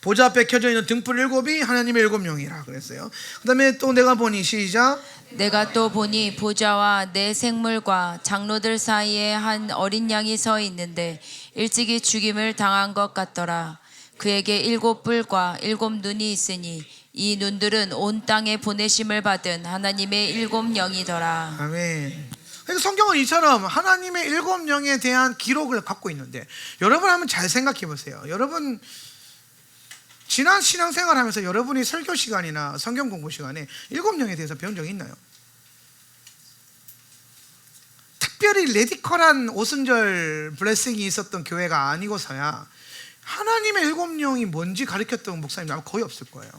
보좌 앞에 켜져 있는 등불 일곱이 하나님의 일곱 영이라 그랬어요. 그 다음에 또 내가 보니 시작. 내가 또 보니 보좌와 네 생물과 장로들 사이에 한 어린 양이 서 있는데 일찍이 죽임을 당한 것 같더라. 그에게 일곱 뿔과 일곱 눈이 있으니 이 눈들은 온 땅에 보내심을 받은 하나님의 일곱 영이더라. 아멘. 그러니까 성경은 이처럼 하나님의 일곱 영에 대한 기록을 갖고 있는데 여러분 한번 잘 생각해 보세요. 여러분 지난 신앙생활 하면서 여러분이 설교 시간이나 성경 공부 시간에 일곱 영에 대해서 배운 적이 있나요? 특별히 레디컬한 오순절 블레싱이 있었던 교회가 아니고서야 하나님의 일곱 영이 뭔지 가르쳤던 목사님 아마 거의 없을 거예요.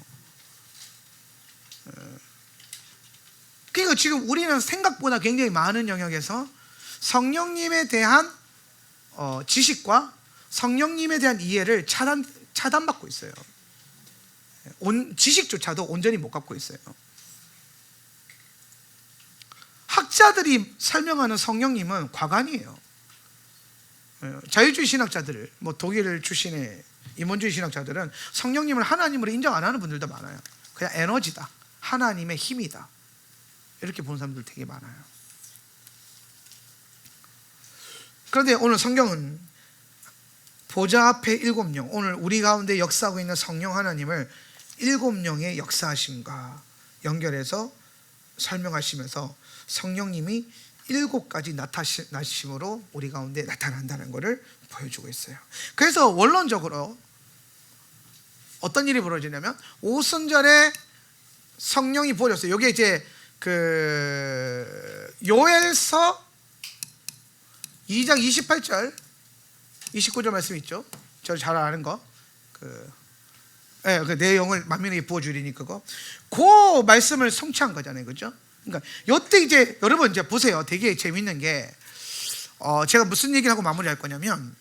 그러니까 지금 우리는 생각보다 굉장히 많은 영역에서 성령님에 대한 지식과 성령님에 대한 이해를 차단받고 있어요. 지식조차도 온전히 못 갖고 있어요. 학자들이 설명하는 성령님은 과관이에요. 자유주의 신학자들, 뭐 독일 출신의 인본주의 신학자들은 성령님을 하나님으로 인정 안 하는 분들도 많아요. 그냥 에너지다, 하나님의 힘이다, 이렇게 보는 사람들 되게 많아요. 그런데 오늘 성경은 보좌 앞에 7영, 오늘 우리 가운데 역사하고 있는 성령 하나님을 7영의 역사하심과 연결해서 설명하시면서 성령님이 7가지 나타나심으로 우리 가운데 나타난다는 것을 보여주고 있어요. 그래서 원론적으로 어떤 일이 벌어지냐면 오순절에 성령이 부어졌어요. 이게 이제 그 요엘서 2장 28절 29절 말씀 있죠. 저 잘 아는 거. 그 내용을 만민에게 부어주리니 그거. 그 말씀을 성취한 거잖아요. 그죠? 그러니까 요때 이제 여러분 이제 보세요. 되게 재밌는 게 제가 무슨 얘기를 하고 마무리할 거냐면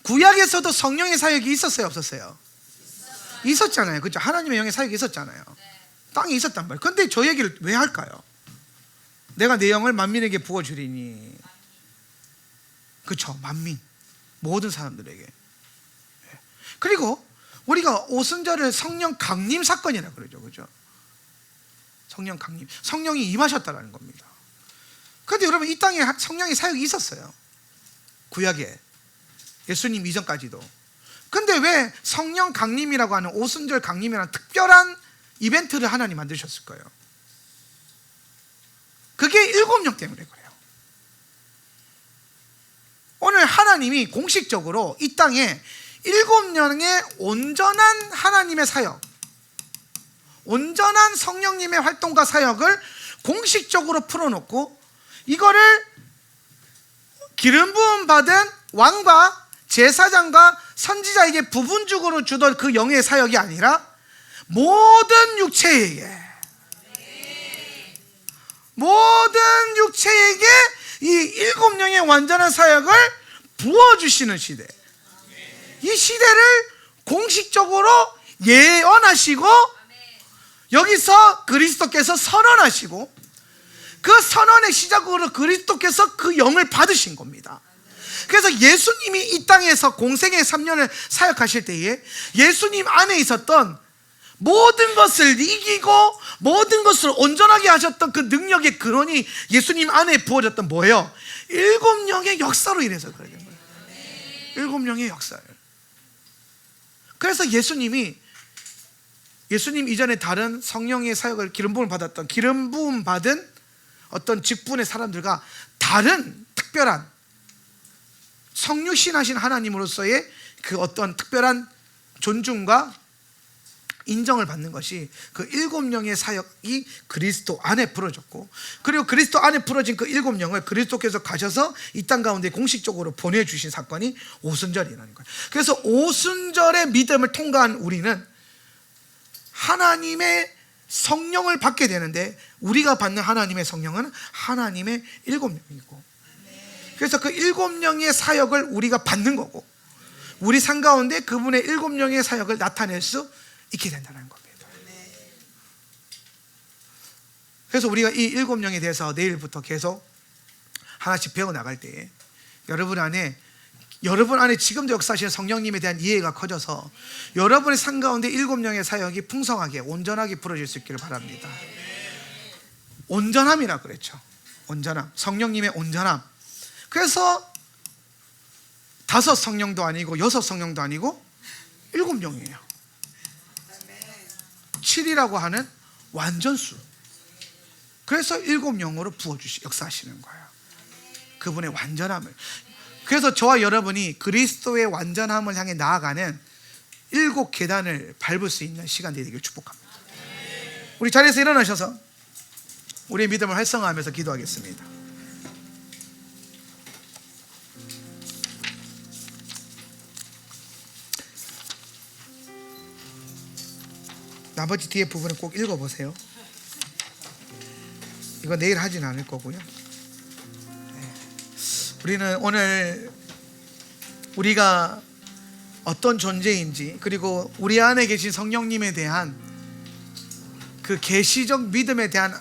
구약에서도 성령의 사역이 있었어요, 없었어요? 있었잖아요. 그죠? 하나님의 영의 사역이 있었잖아요. 땅에 있었단 말이에요. 근데 저 얘기를 왜 할까요? 내가 내 영을 만민에게 부어주리니. 그렇죠? 만민, 모든 사람들에게. 그리고 우리가 오순절을 성령 강림 사건이라 그러죠. 그죠? 성령 강림, 성령이 임하셨다는 겁니다. 그런데 여러분 이 땅에 성령의 사역이 있었어요. 구약에 예수님 이전까지도. 근데 왜 성령 강림이라고 하는 오순절 강림이라는 특별한 이벤트를 하나님 만드셨을까요? 그게 7영 때문에 그래요. 오늘 하나님이 공식적으로 이 땅에 7영의 온전한 하나님의 사역, 온전한 성령님의 활동과 사역을 공식적으로 풀어놓고 이거를 기름 부음 받은 왕과 제사장과 선지자에게 부분적으로 주던 그 영의 사역이 아니라 모든 육체에게 이 7영의 완전한 사역을 부어주시는 시대, 이 시대를 공식적으로 예언하시고 여기서 그리스도께서 선언하시고 그 선언의 시작으로 그리스도께서 그 영을 받으신 겁니다. 그래서 예수님이 이 땅에서 공생의 3년을 사역하실 때에 예수님 안에 있었던 모든 것을 이기고 모든 것을 온전하게 하셨던 그 능력의 근원이 예수님 안에 부어졌던 뭐예요? 7영의 역사로 인해서 그래야 되는 거예요. 7영의 역사를. 그래서 예수님 이전에 다른 성령의 사역을 기름 부음 받은 어떤 직분의 사람들과 다른 특별한 성육신하신 하나님으로서의 그 어떤 특별한 존중과 인정을 받는 것이 그 7영의 사역이 그리스도 안에 부러졌고, 그리고 그리스도 안에 부러진 그 7영을 그리스도께서 가셔서 이 땅 가운데 공식적으로 보내주신 사건이 오순절이라는 거예요. 그래서 오순절의 믿음을 통과한 우리는 하나님의 성령을 받게 되는데, 우리가 받는 하나님의 성령은 하나님의 7영이고, 그래서 그 7영의 사역을 우리가 받는 거고, 우리 삶 가운데 그분의 7영의 사역을 나타낼 수 있게 된다는 겁니다. 그래서 우리가 이 7영에 대해서 내일부터 계속 하나씩 배워나갈 때에 여러분 안에 지금도 역사하시는 성령님에 대한 이해가 커져서 여러분의 삶 가운데 7영의 사역이 풍성하게 온전하게 부러질 수 있기를 바랍니다. 온전함이라 그랬죠. 온전함, 성령님의 온전함. 그래서 5 성령도 아니고 6 성령도 아니고 7영이에요. 7이라고 하는 완전수. 그래서 7영으로 역사하시는 거예요. 그분의 완전함을. 그래서 저와 여러분이 그리스도의 완전함을 향해 나아가는 7 계단을 밟을 수 있는 시간이 되기를 축복합니다. 우리 자리에서 일어나셔서 우리의 믿음을 활성화하면서 기도하겠습니다. 나머지 뒤에 부분을 꼭 읽어보세요. 이거 내일 하진 않을 거고요. 우리는 오늘 우리가 어떤 존재인지, 그리고 우리 안에 계신 성령님에 대한 그 계시적 믿음에 대한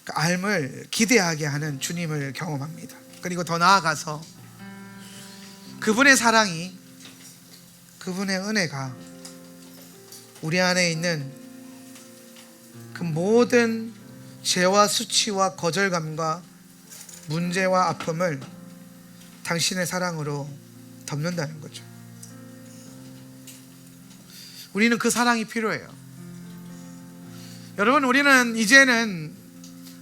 그 알을 기대하게 하는 주님을 경험합니다. 그리고 더 나아가서 그분의 사랑이, 그분의 은혜가 우리 안에 있는 그 모든 죄와 수치와 거절감과 문제와 아픔을 당신의 사랑으로 덮는다는 거죠. 우리는 그 사랑이 필요해요. 여러분, 우리는 이제는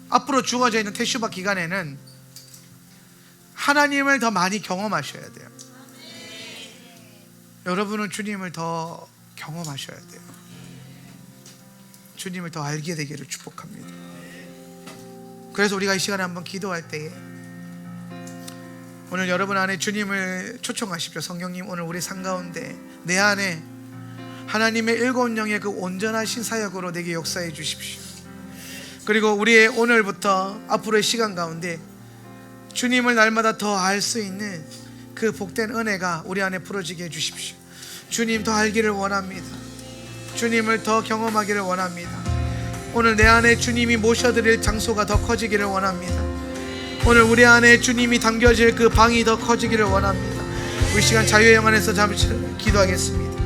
앞으로 주어져 있는 테슈바 기간에는 하나님을 더 많이 경험하셔야 돼요. 여러분은 주님을 더 경험하셔야 돼요. 주님을 더 알게 되기를 축복합니다. 그래서 우리가 이 시간에 한번 기도할 때에 오늘 여러분 안에 주님을 초청하십시오. 성령님, 오늘 우리 삶 가운데 내 안에 하나님의 일곱 영의 그 온전하신 사역으로 내게 역사해 주십시오. 그리고 우리의 오늘부터 앞으로의 시간 가운데 주님을 날마다 더 알 수 있는 그 복된 은혜가 우리 안에 풀어지게 해주십시오. 주님 더 알기를 원합니다. 주님을 더 경험하기를 원합니다. 오늘 내 안에 주님이 모셔드릴 장소가 더 커지기를 원합니다. 오늘 우리 안에 주님이 담겨질 그 방이 더 커지기를 원합니다. 우리 시간 자유의 영안에서 잠시 기도하겠습니다.